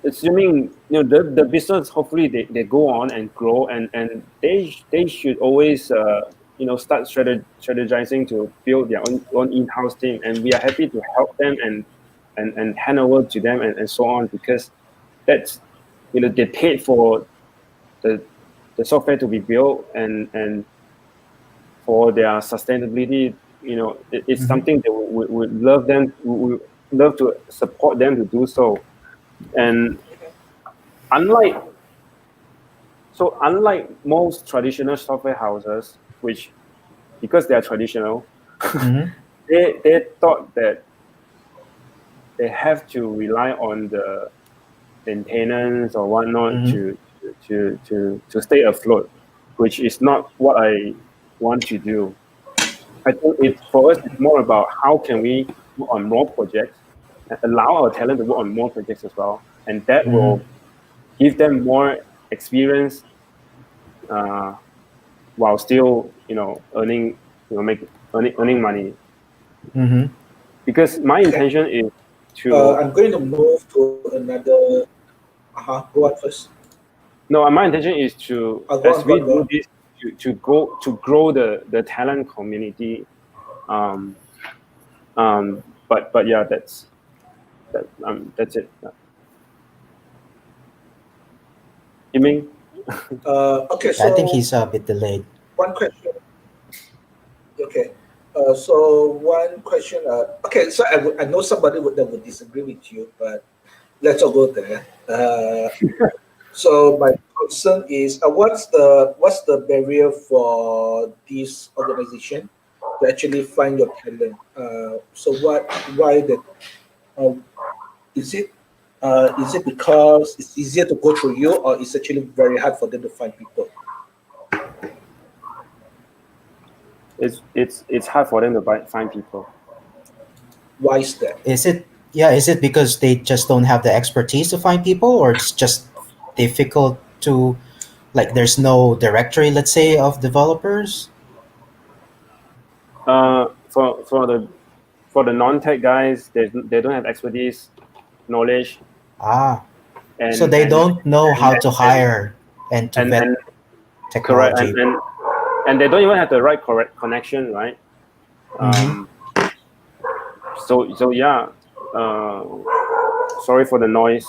assuming the business, hopefully they go on and grow, and they should always start strategizing to build their own in-house team, and we are happy to help them and hand over to them, and so on, because that's they paid for the software to be built, and for their sustainability. It's mm-hmm, something that we would love them, we would love to support them to do so. And unlike unlike most traditional software houses, which, because they are traditional, mm-hmm, they thought that they have to rely on the maintenance or whatnot mm-hmm, to stay afloat, which is not what I want to do. I think for us it's more about how can we work on more projects and allow our talent to work on more projects as well, and that mm-hmm. will give them more experience while still earning earning money. Mm-hmm. Because my intention is to. I'm going to move to another. Go on first. No, my intention is to, as we do this, to grow the talent community. But yeah, that's it. You mean? Okay, so I think he's a bit delayed. one question. Okay. So one question. Okay, so I know somebody that would disagree with you, but let's all go there. So my concern is, what's the barrier for this organization to actually find your talent? So why that? Uh, is it because it's easier to go through you, or it's actually very hard for them to find people? It's hard for them to find people. Why is that? Is it because they just don't have the expertise to find people, or it's just difficult to, like, there's no directory, let's say, of developers? For the non-tech guys, they don't have expertise, knowledge. So they don't know how to hire and to vet technology. Correct, and they don't even have the right correct connection, right? So yeah. Sorry for the noise.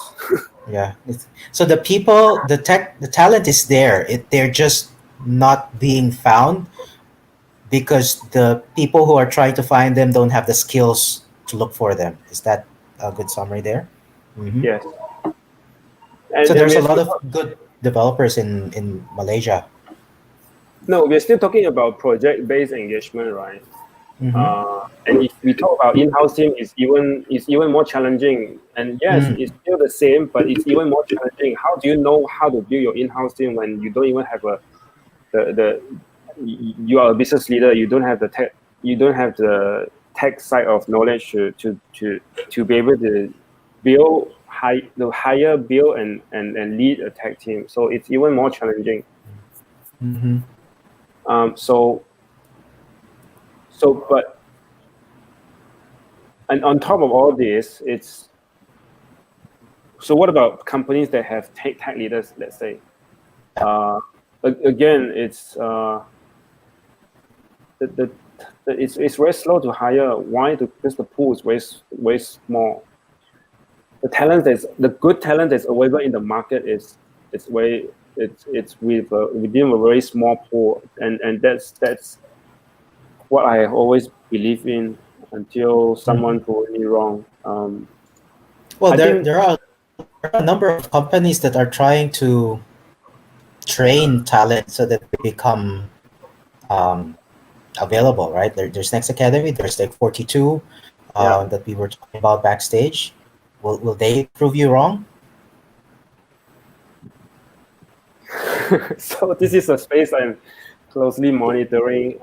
Yeah. So the people, the talent is there. They're just not being found because the people who are trying to find them don't have the skills to look for them. Is that a good summary there? Mm-hmm. Yes. So there's a lot of good developers in Malaysia. No, we're still talking about project-based engagement, right? Mm-hmm. And if we talk about in-house team, it's even more challenging. And yes, it's still the same, but it's even more challenging. How do you know how to build your in-house team when you don't even have you are a business leader, you don't have the tech side of knowledge to be able to hire, build and lead a tech team. So it's even more challenging. Mm-hmm. And on top of all this, so what about companies that have tech leaders, let's say? Again, it's it's very slow to hire. Why? Because the pool is very small. The good talent that's available in the market is within a very small pool, and that's what I have always believed in until someone proved me wrong. Well, there are a number of companies that are trying to train talent so that they become available, right? There's Next Academy, there's like 42 that we were talking about backstage. Will they prove you wrong? So this is a space I'm closely monitoring.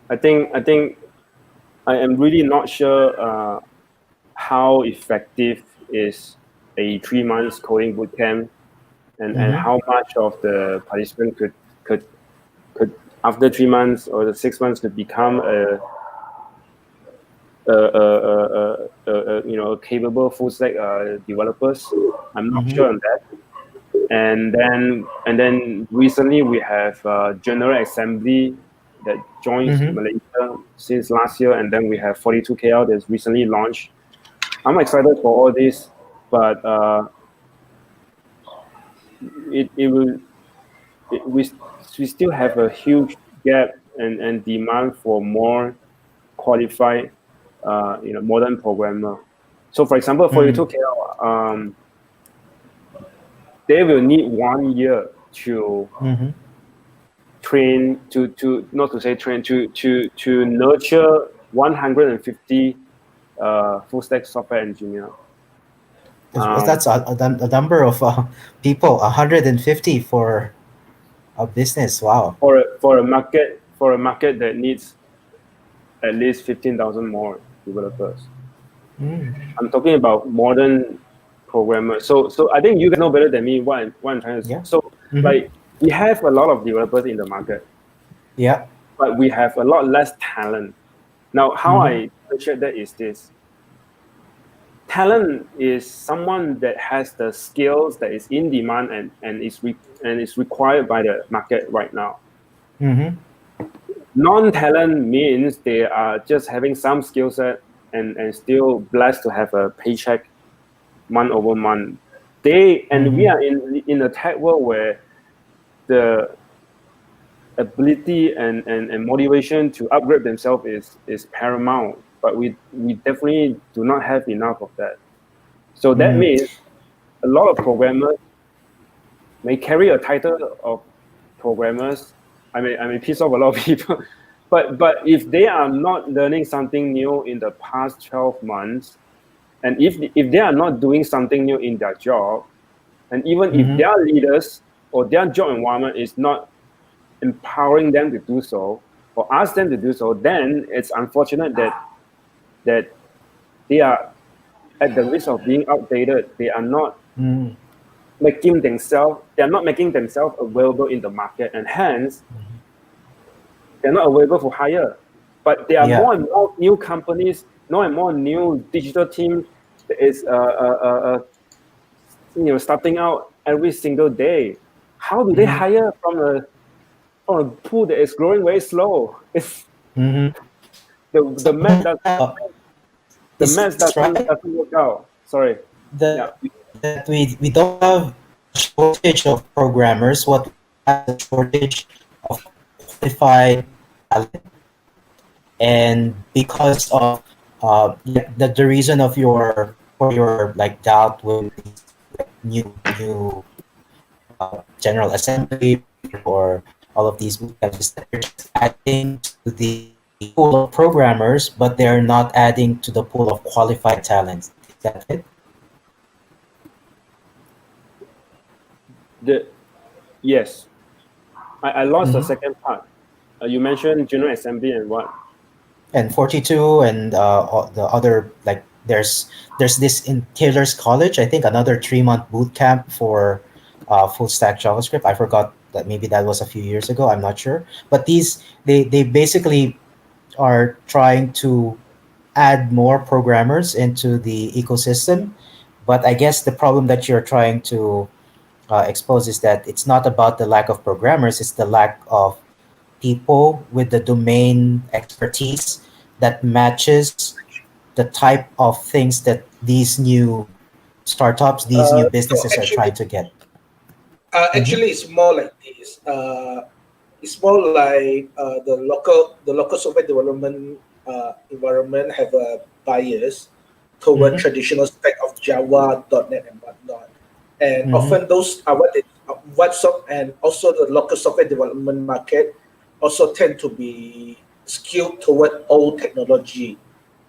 I think I am really not sure how effective is a 3 months coding bootcamp, and how much of the participant could after 3 months or the 6 months could become a capable full stack developers. I'm not sure on that. And then recently we have General Assembly that joins Malaysia since last year, and then we have 42 KL that's recently launched. I'm excited for all this, but we still have a huge gap and demand for more qualified modern programmer. So for example, 42 KL, they will need 1 year to train to nurture 150 full stack software engineer. That's a number of people, 150 for a business. Wow. For a market that needs at least 15,000 more developers. I'm talking about modern programmers. So I think you guys know better than me what I'm trying to say. Yeah. So like we have a lot of developers in the market, Yeah. but we have a lot less talent. Now, how I appreciate that is this: talent is someone that has the skills that is in demand and is required by the market right now. Non-talent means they are just having some skill set and still blessed to have a paycheck month over month. We are in a tech world where the ability and motivation to upgrade themselves is paramount, but we definitely do not have enough of that. So that means a lot of programmers may carry a title of programmers. I may piss off a lot of people, but if they are not learning something new in the past 12 months, and if they are not doing something new in their job, and even if their leaders or their job environment is not empowering them to do so or ask them to do so, then it's unfortunate that they are at the risk of being outdated. They are not making themselves available in the market, and hence they're not available for hire. But there are more and more new companies, more and more new digital teams that is starting out every single day. How do they hire from a pool that is growing very slow? It's the math doesn't work out. Sorry. That we don't have a shortage of programmers. What we have is a shortage of qualified talent, and because of the reason of your like doubt with new General Assembly or all of these bootcamps is that they're just adding to the pool of programmers, but they're not adding to the pool of qualified talents. Is that it? Yes. I lost the second part. You mentioned General Assembly and what? And 42 and the other, like there's this in Taylor's College, I think another 3-month boot camp for full stack JavaScript. I forgot that, maybe that was a few years ago, I'm not sure, but these they basically are trying to add more programmers into the ecosystem. But I guess the problem that you're trying to expose is that it's not about the lack of programmers, it's the lack of people with the domain expertise that matches the type of things that these new startups, these new businesses are trying to get. Actually, it's more like this. It's more like the local software development environment have a bias toward traditional stack of Java, .NET, and whatnot. And often those are and also the local software development market also tend to be skewed toward old technology,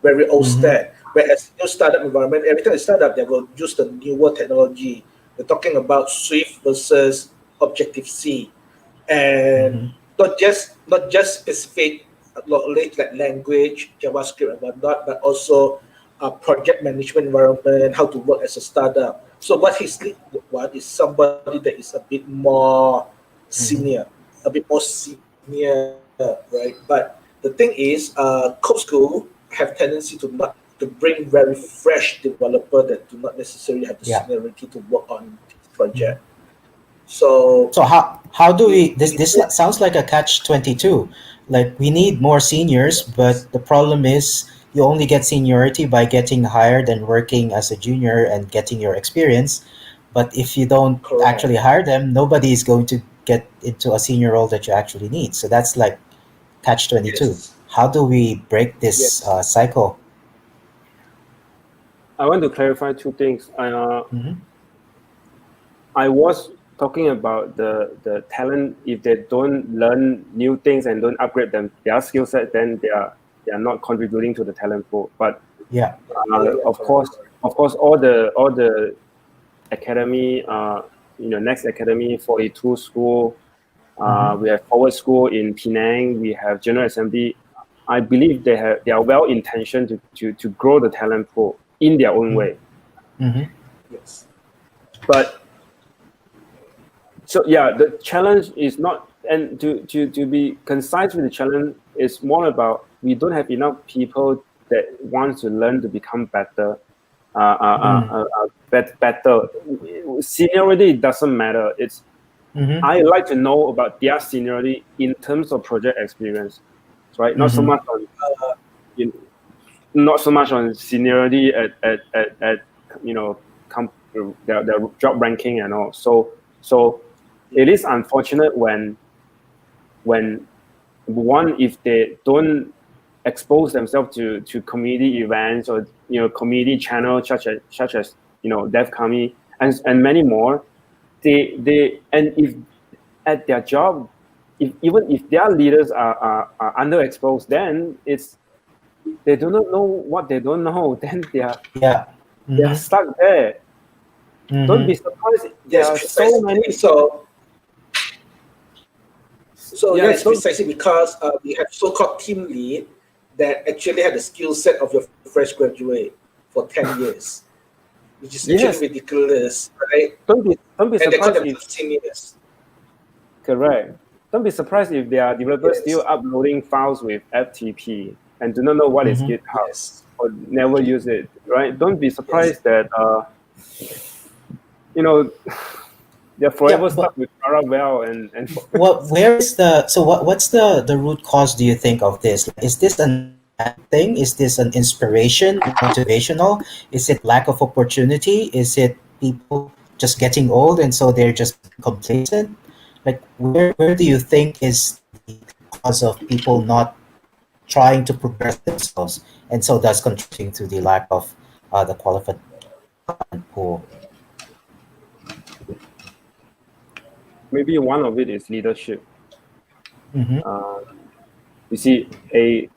very old stack. Whereas new startup environment, every time they start up, they will use the newer technology. We're talking about Swift versus Objective C, and not just specific like language, JavaScript and whatnot, but also project management environment, how to work as a startup. So what Heislyc want is somebody that is a bit more senior, right? But the thing is, code school have tendency to bring very fresh developer that do not necessarily have the seniority to work on this project. So how do we this sounds like a catch-22. Like, we need more seniors, but the problem is you only get seniority by getting hired and working as a junior and getting your experience. But if you don't actually hire them, nobody is going to get into a senior role that you actually need. So that's like catch-22. Yes. How do we break this cycle? I want to clarify two things. I was talking about the talent. If they don't learn new things and don't upgrade their skill set, then they are not contributing to the talent pool. But of course, all the academy, Next Academy, 42 School, we have Forward School in Penang, we have General Assembly. I believe they are well intentioned to grow the talent pool in their own way. Yes. But so yeah, the challenge is not, and to be concise with the challenge, is more about we don't have enough people that want to learn to become better. Better. Seniority doesn't matter. It's I like to know about their seniority in terms of project experience, right? Not so much on not so much on seniority at their job ranking and all. So it is unfortunate when one, if they don't expose themselves to community events or community channels such as DevKami and many more, they and if at their job, even if their leaders are underexposed, then it's they do not know what they don't know. Then they are stuck there. Don't be surprised. There are so many. So that's precisely because we have so-called team lead that actually had the skill set of your fresh graduate for 10 years, which is actually ridiculous, right? Don't be surprised if seniors. Correct. Don't be surprised if there are developers still uploading files with FTP and do not know what is GitHub or never use it, right? Don't be surprised that they're forever stuck with Laravel and where is what's the root cause, do you think, of this? Is this an thing? Is this an inspiration, motivational? Is it lack of opportunity? Is it people just getting old and so they're just complacent? Like where do you think is the cause of people not trying to progress themselves, and so that's contributing to the lack of the qualified pool? Maybe one of it is leadership. You see, a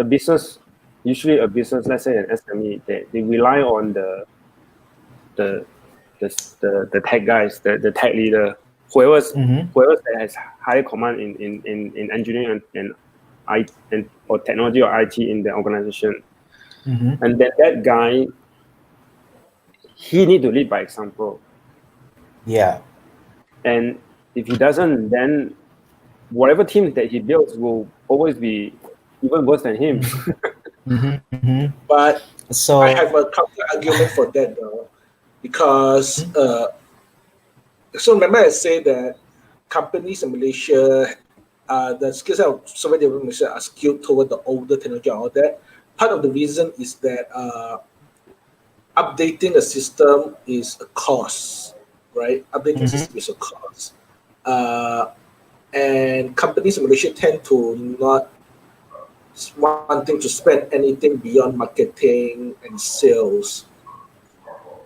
business, usually a business, let's say an SME, they rely on the tech guys, the tech leader, whoever has higher command in engineering and or technology or IT in the organization, and that guy, he need to lead by example. Yeah. And if he doesn't, then whatever team that he builds will always be even worse than him. But so I have a counter argument for that though, because so remember I said that companies in Malaysia, the skills of software development in Malaysia are skewed toward the older technology and all that. Part of the reason is that updating a system is a cost, right? Updating a system is a cost. And companies in Malaysia tend to not wanting to spend anything beyond marketing and sales.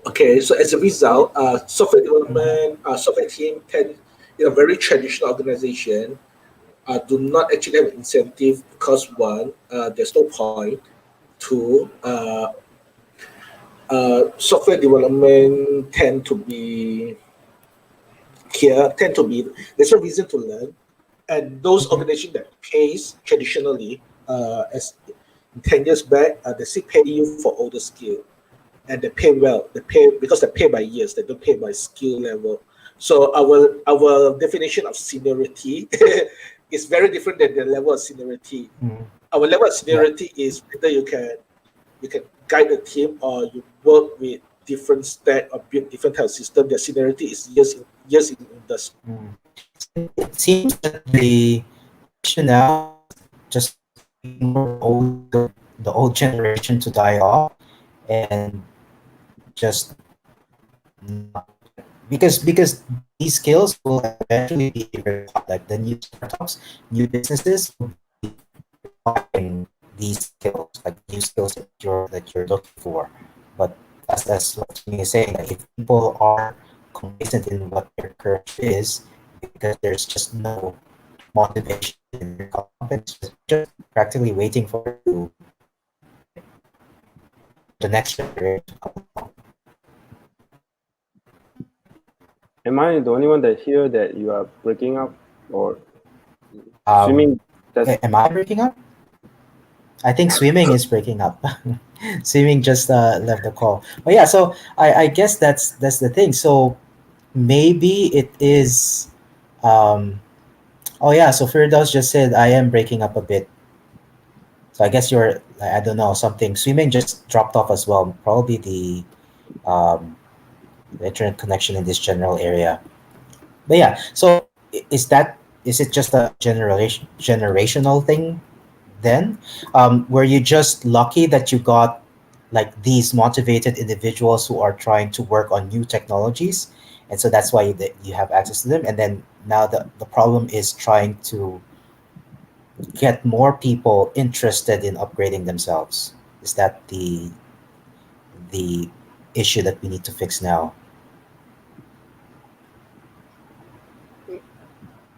Okay, so as a result, software development, software team tend, in a very traditional organization, do not actually have incentive because one, there's no point. Two, software development tend to be there's no reason to learn, and those organizations that pays traditionally, as 10 years back, they still pay you for older skill, and they pay well. They pay because they pay by years. They don't pay by skill level. So our definition of seniority is very different than the level of seniority. Our level of seniority is whether you can guide a team or you work with different stack or build different type of system. Their seniority is years in industry. It seems that the rationale just the old generation to die off, and just because these skills will eventually be like the new startups, new businesses will be requiring these skills, like new skills that you're looking for. But that's what you're saying, that if people are complacent in what their current is, because there's just no motivation in their companies, just practically waiting for the next generation to come along. Am I the only one that hear that you are breaking up, or assuming am I breaking up? I think swimming is breaking up. Swimming just left the call. But yeah, so I guess that's the thing. So maybe it is. Oh yeah, so Firdaus just said I am breaking up a bit. So I guess you're, I don't know, something. Swimming just dropped off as well. Probably um, the internet connection in this general area. But yeah, so is it just a generational thing then? Were you just lucky that you got like these motivated individuals who are trying to work on new technologies, and so that's why you have access to them? And then now the problem is trying to get more people interested in upgrading themselves. Is that the issue that we need to fix now?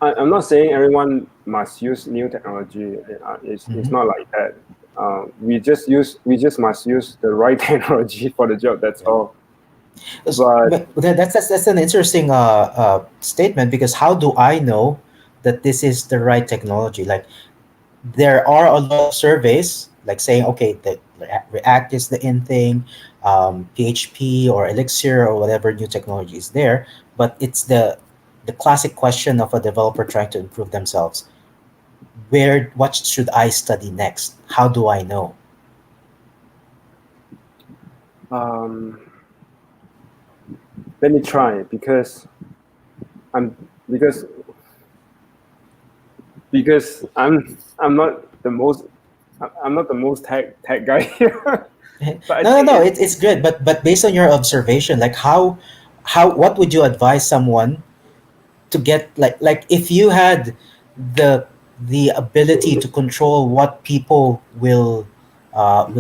I'm not saying everyone must use new technology. It's Mhm. not like that. We just must use the right technology for the job. That's all. But That's an interesting statement, because how do I know that this is the right technology? Like, there are a lot of surveys like saying, okay, that React is the in thing, PHP or Elixir or whatever new technology is there, but it's the classic question of a developer trying to improve themselves. What should I study next? How do I know? um, let me try I'm because I'm not the most tech guy here. But I No, think no, it's good, but based on your observation, like how what would you advise someone to get, like if you had the ability to control what people will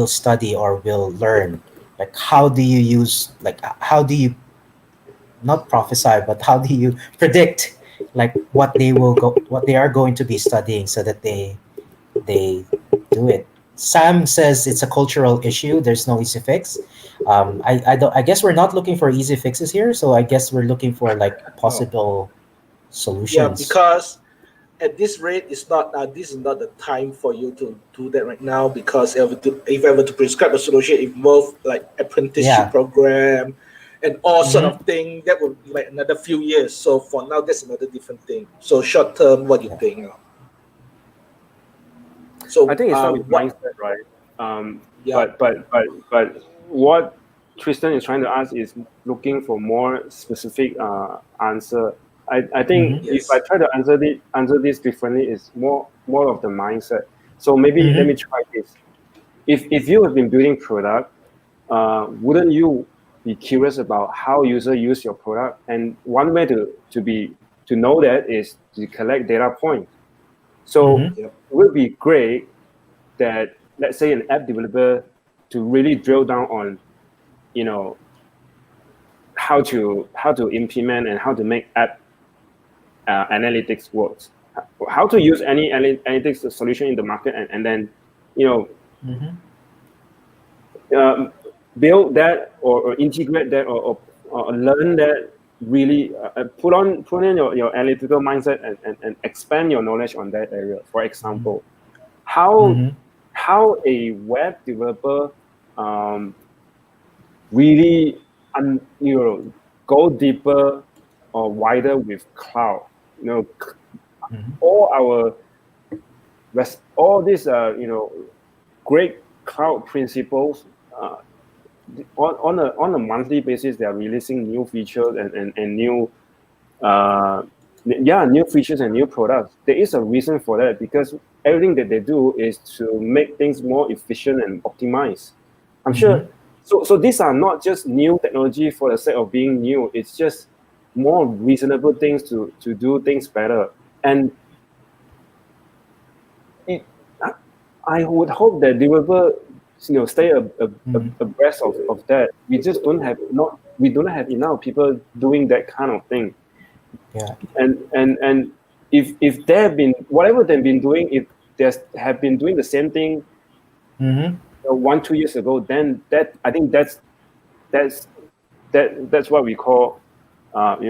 study or will learn, like how do you use, like how do you not prophesy, but how do you predict like what they are going to be studying so that they do it? Sam says it's a cultural issue. There's no easy fix. I don't. I guess we're not looking for easy fixes here. So I guess we're looking for like oh, possible Yeah, solutions. because at this rate, it's not. This is not the time for you to do that right now. Because if I were to prescribe a solution, involve like apprenticeship Yeah. program and all sort Hmm. of thing, that would be like another few years. So for now, that's another different thing. So short term, what do you Yeah. think? I So think it starts with what? mindset, right? Yeah. But what Tristan is trying to ask is looking for more specific answer. I think Hmm. if I Yes. try to answer this differently, it's more of the mindset. So maybe let Hmm. me try this. If you have been building product, wouldn't you be curious about how user use your product? And one way to know that is to collect data points. So Hmm. Yep. it would be great that, let's say, an app developer to really drill down on, you know, how to implement and how to make app analytics works, how to use any analytics solution in the market, and then, you know, Hmm. um, build that, or integrate that, or learn that, really put in your analytical mindset, and expand your knowledge on that area. For example, how Hmm. a web developer um, really go deeper or wider with cloud. You know, Hmm. all our all these great cloud principles. On a monthly basis, they are releasing new features, and new uh, new features and new products. There is a reason for that, because everything that they do is to make things more efficient and optimized. I'm Hmm. sure. So these are not just new technology for the sake of being new. It's just more reasonable things to do things better. And it, I would hope that developer, stay Hmm. abreast of that. We don't have enough people doing that kind of thing. Yeah. And if they have been, whatever they've been doing, if they have been doing the same thing Hmm. 1-2 years ago, then that, I think that's that's what we call not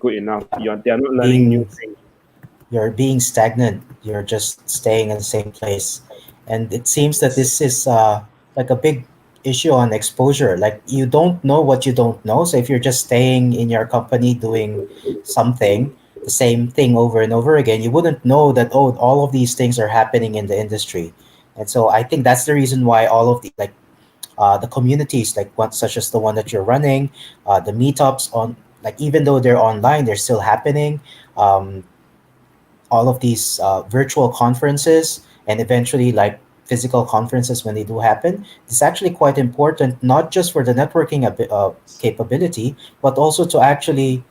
good enough. They are not learning new Being things. you're being stagnant. You're just staying in the same place, and it seems that this is like a big issue on exposure. Like you don't know what you don't know. So if you're just staying in your company doing something, the same thing over and over again, you wouldn't know that all of these things are happening in the industry. And so I think that's the reason why all of the communities like one such as the one that you're running, the meetups on like even though they're online, they're still happening. Um, all of these virtual conferences and eventually like physical conferences when they do happen, it's actually quite important not just for the networking capability, but also to actually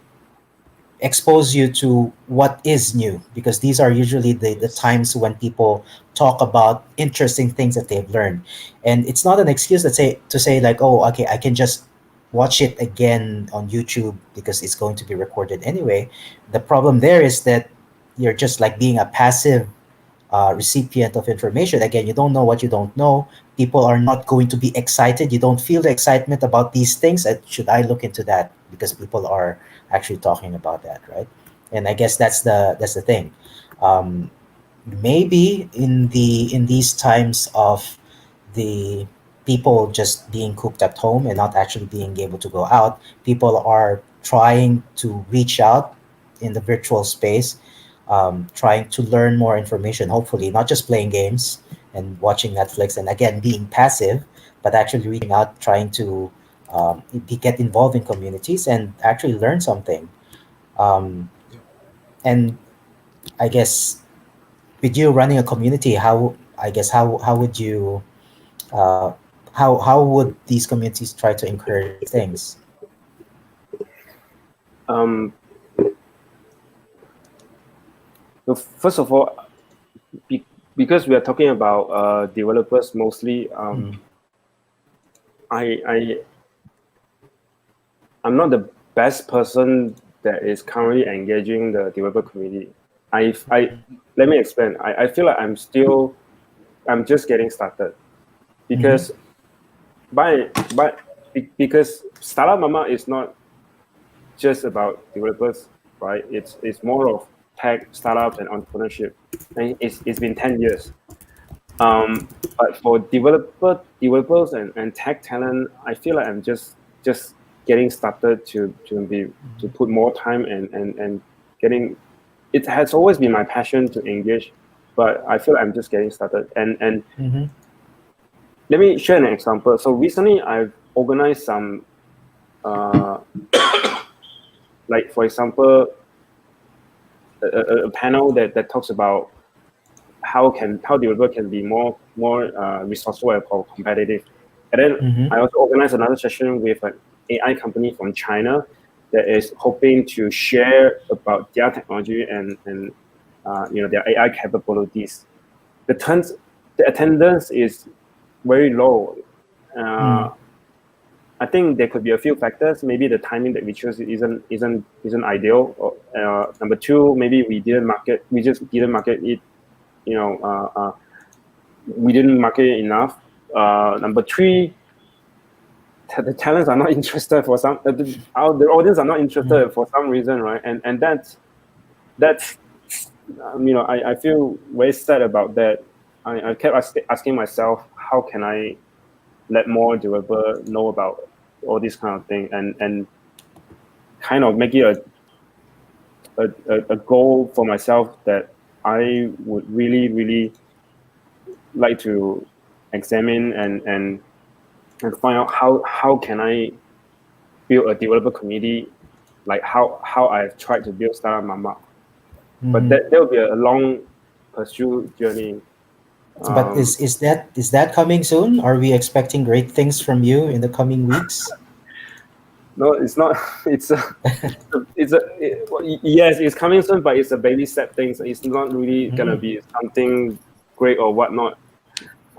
expose you to what is new, because these are usually the times when people talk about interesting things that they've learned. And it's not an excuse to say like, oh, okay, I can just watch it again on YouTube because it's going to be recorded anyway. The problem there is that you're just like being a passive recipient of information. Again, you don't know what you don't know. People are not going to be excited. You don't feel the excitement about these things. Should I look into that? Because people are actually talking about that, right? And I guess that's the thing. Um, Maybe in these times of the people just being cooped at home and not actually being able to go out, people are trying to reach out in the virtual space, trying to learn more information, hopefully not just playing games and watching Netflix and again being passive, but actually reaching out, trying to get involved in communities and actually learn something. um, and I guess with you running a community, how would you uh, how would these communities try to encourage these things? Um, so first of all, because we are talking about developers mostly, I I'm not the best person that is currently engaging the developer community. I Let me explain. I feel like I'm just getting started because by because Startup Mama is not just about developers, right? It's more of tech startups and entrepreneurship, and it's been 10 years. But for developers and tech talent, I feel like I'm just getting started to put more time and getting. It has always been my passion to engage, but I feel like I'm just getting started. And let me share an example. So recently, I've organized some, like for example, a panel that talks about how developer can be more resourceful and competitive. And then I also organized another session with an AI company from China that is hoping to share about their technology and their AI capabilities. The attendance is very low. I think there could be a few factors. Maybe the timing that we chose isn't ideal. Number two, maybe we just didn't market it. We didn't market it enough. Number three, the talents are not interested for some. The audience are not interested for some reason, right? And that's I feel very sad about that. I kept asking myself, how can I let more developers know about all this kind of thing and kind of make it a goal for myself that I would really like to examine and find out how can I build a developer community, like how I've tried to build Startup Mama. But that will be a long pursuit journey. But is that coming soon? Are we expecting great things from you in the coming weeks? No, it's not. Yes, it's coming soon, but it's a baby step thing. So it's not really gonna be something great or whatnot.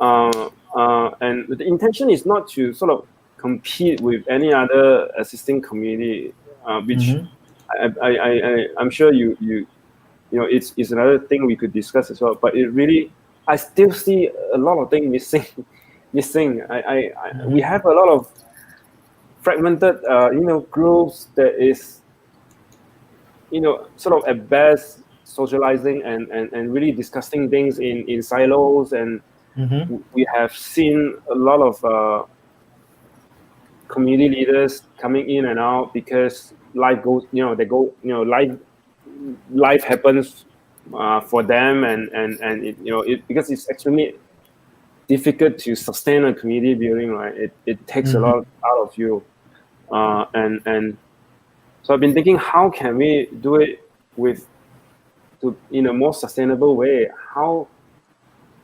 And the intention is not to sort of compete with any other existing community, which I'm sure it's another thing we could discuss as well. But it really, I still see a lot of things missing. We have a lot of fragmented groups that is sort of at best socializing and really discussing things in silos, and we have seen a lot of community leaders coming in and out because life goes, life happens for them, and because it's extremely difficult to sustain a community building, right? It takes a lot out of you, and so I've been thinking, how can we do it in a more sustainable way?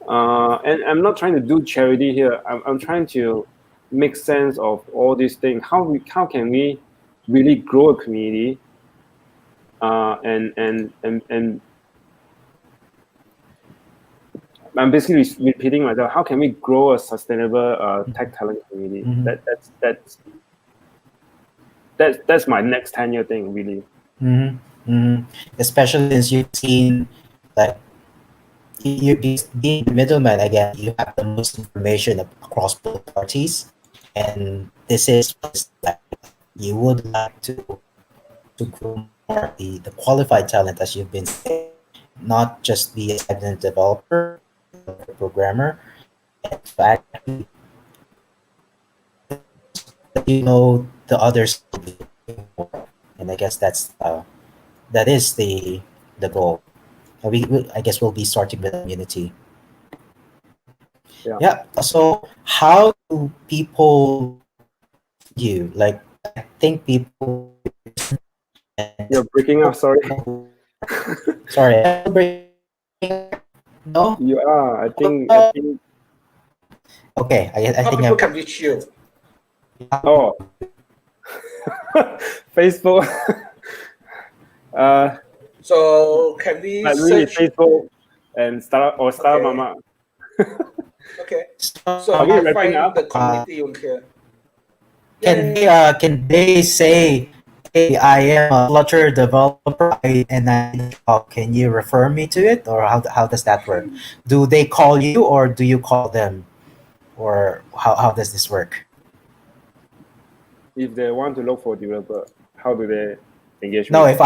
And I'm not trying to do charity here. I'm trying to make sense of all these things. How can we really grow a community? And I'm basically repeating myself. How can we grow a sustainable tech talent community? That's my next 10-year thing, really. Especially since you've seen, like, you being the middleman again, you have the most information across both parties, and this is like you would like to grow more the qualified talent, as you've been saying, not just be a silent developer, programmer, and to actually the others, and I guess that is the goal. I guess we'll be starting with community. Yeah. So how do people like? I think people. You're breaking up. Sorry. Sorry. No. You are. I think. Okay. I think people can reach you. Oh. Facebook. So can we search Facebook and start Mama? Okay. So I find the community on here. Can they say, "Hey, I am a Flutter developer and can you refer me to it?" Or how does that work? Do they call you or do you call them, or how does this work? If they want to look for a developer, how do they engage? No, if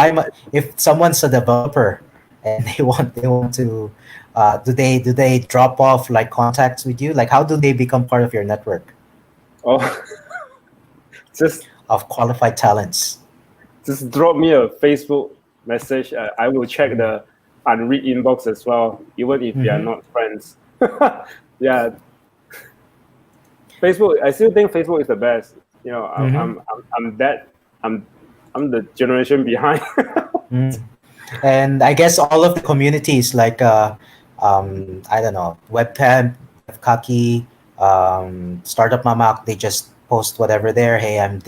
someone's a developer and they want to, do they drop off like contacts with you? Like, how do they become part of your network? Oh, just of qualified talents. Just drop me a Facebook message. I will check the unread inbox as well, even if they are not friends. Yeah, Facebook. I still think Facebook is the best. I'm the generation behind. And I guess all of the communities, like I don't know, Webcam, DevKami, Startup Mama, they just post whatever there. Hey, I'm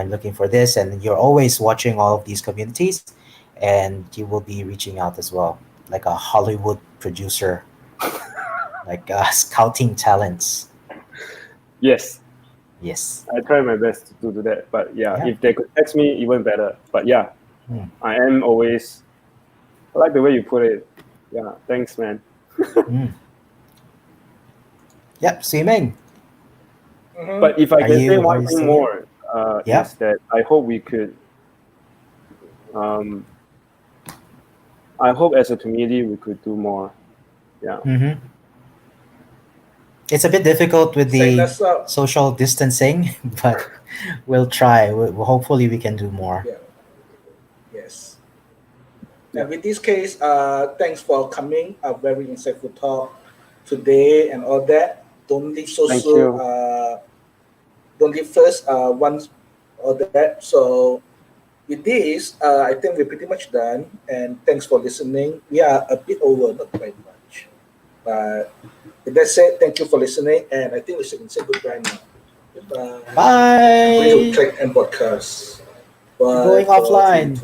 looking for this, and you're always watching all of these communities, and you will be reaching out as well, like a Hollywood producer, like scouting talents. Yes. I try my best to do that, but if they could text me, even better. But I am always. I like the way you put it. Yeah, thanks, man. Yep, Simeng. But if I can say one thing more, is that I hope we could. I hope as a community we could do more. Yeah. It's a bit difficult with the social distancing, but we'll try. Hopefully, we can do more. Yeah. Yes. And with this case, thanks for coming. A very insightful talk today and all that. Don't leave so soon. Don't leave first. Once all that. So with this, I think we're pretty much done. And thanks for listening. We are a bit over, not quite much, but. With that said, thank you for listening, and I think we should say goodbye now. Goodbye. Bye. We will click and podcast. Going offline.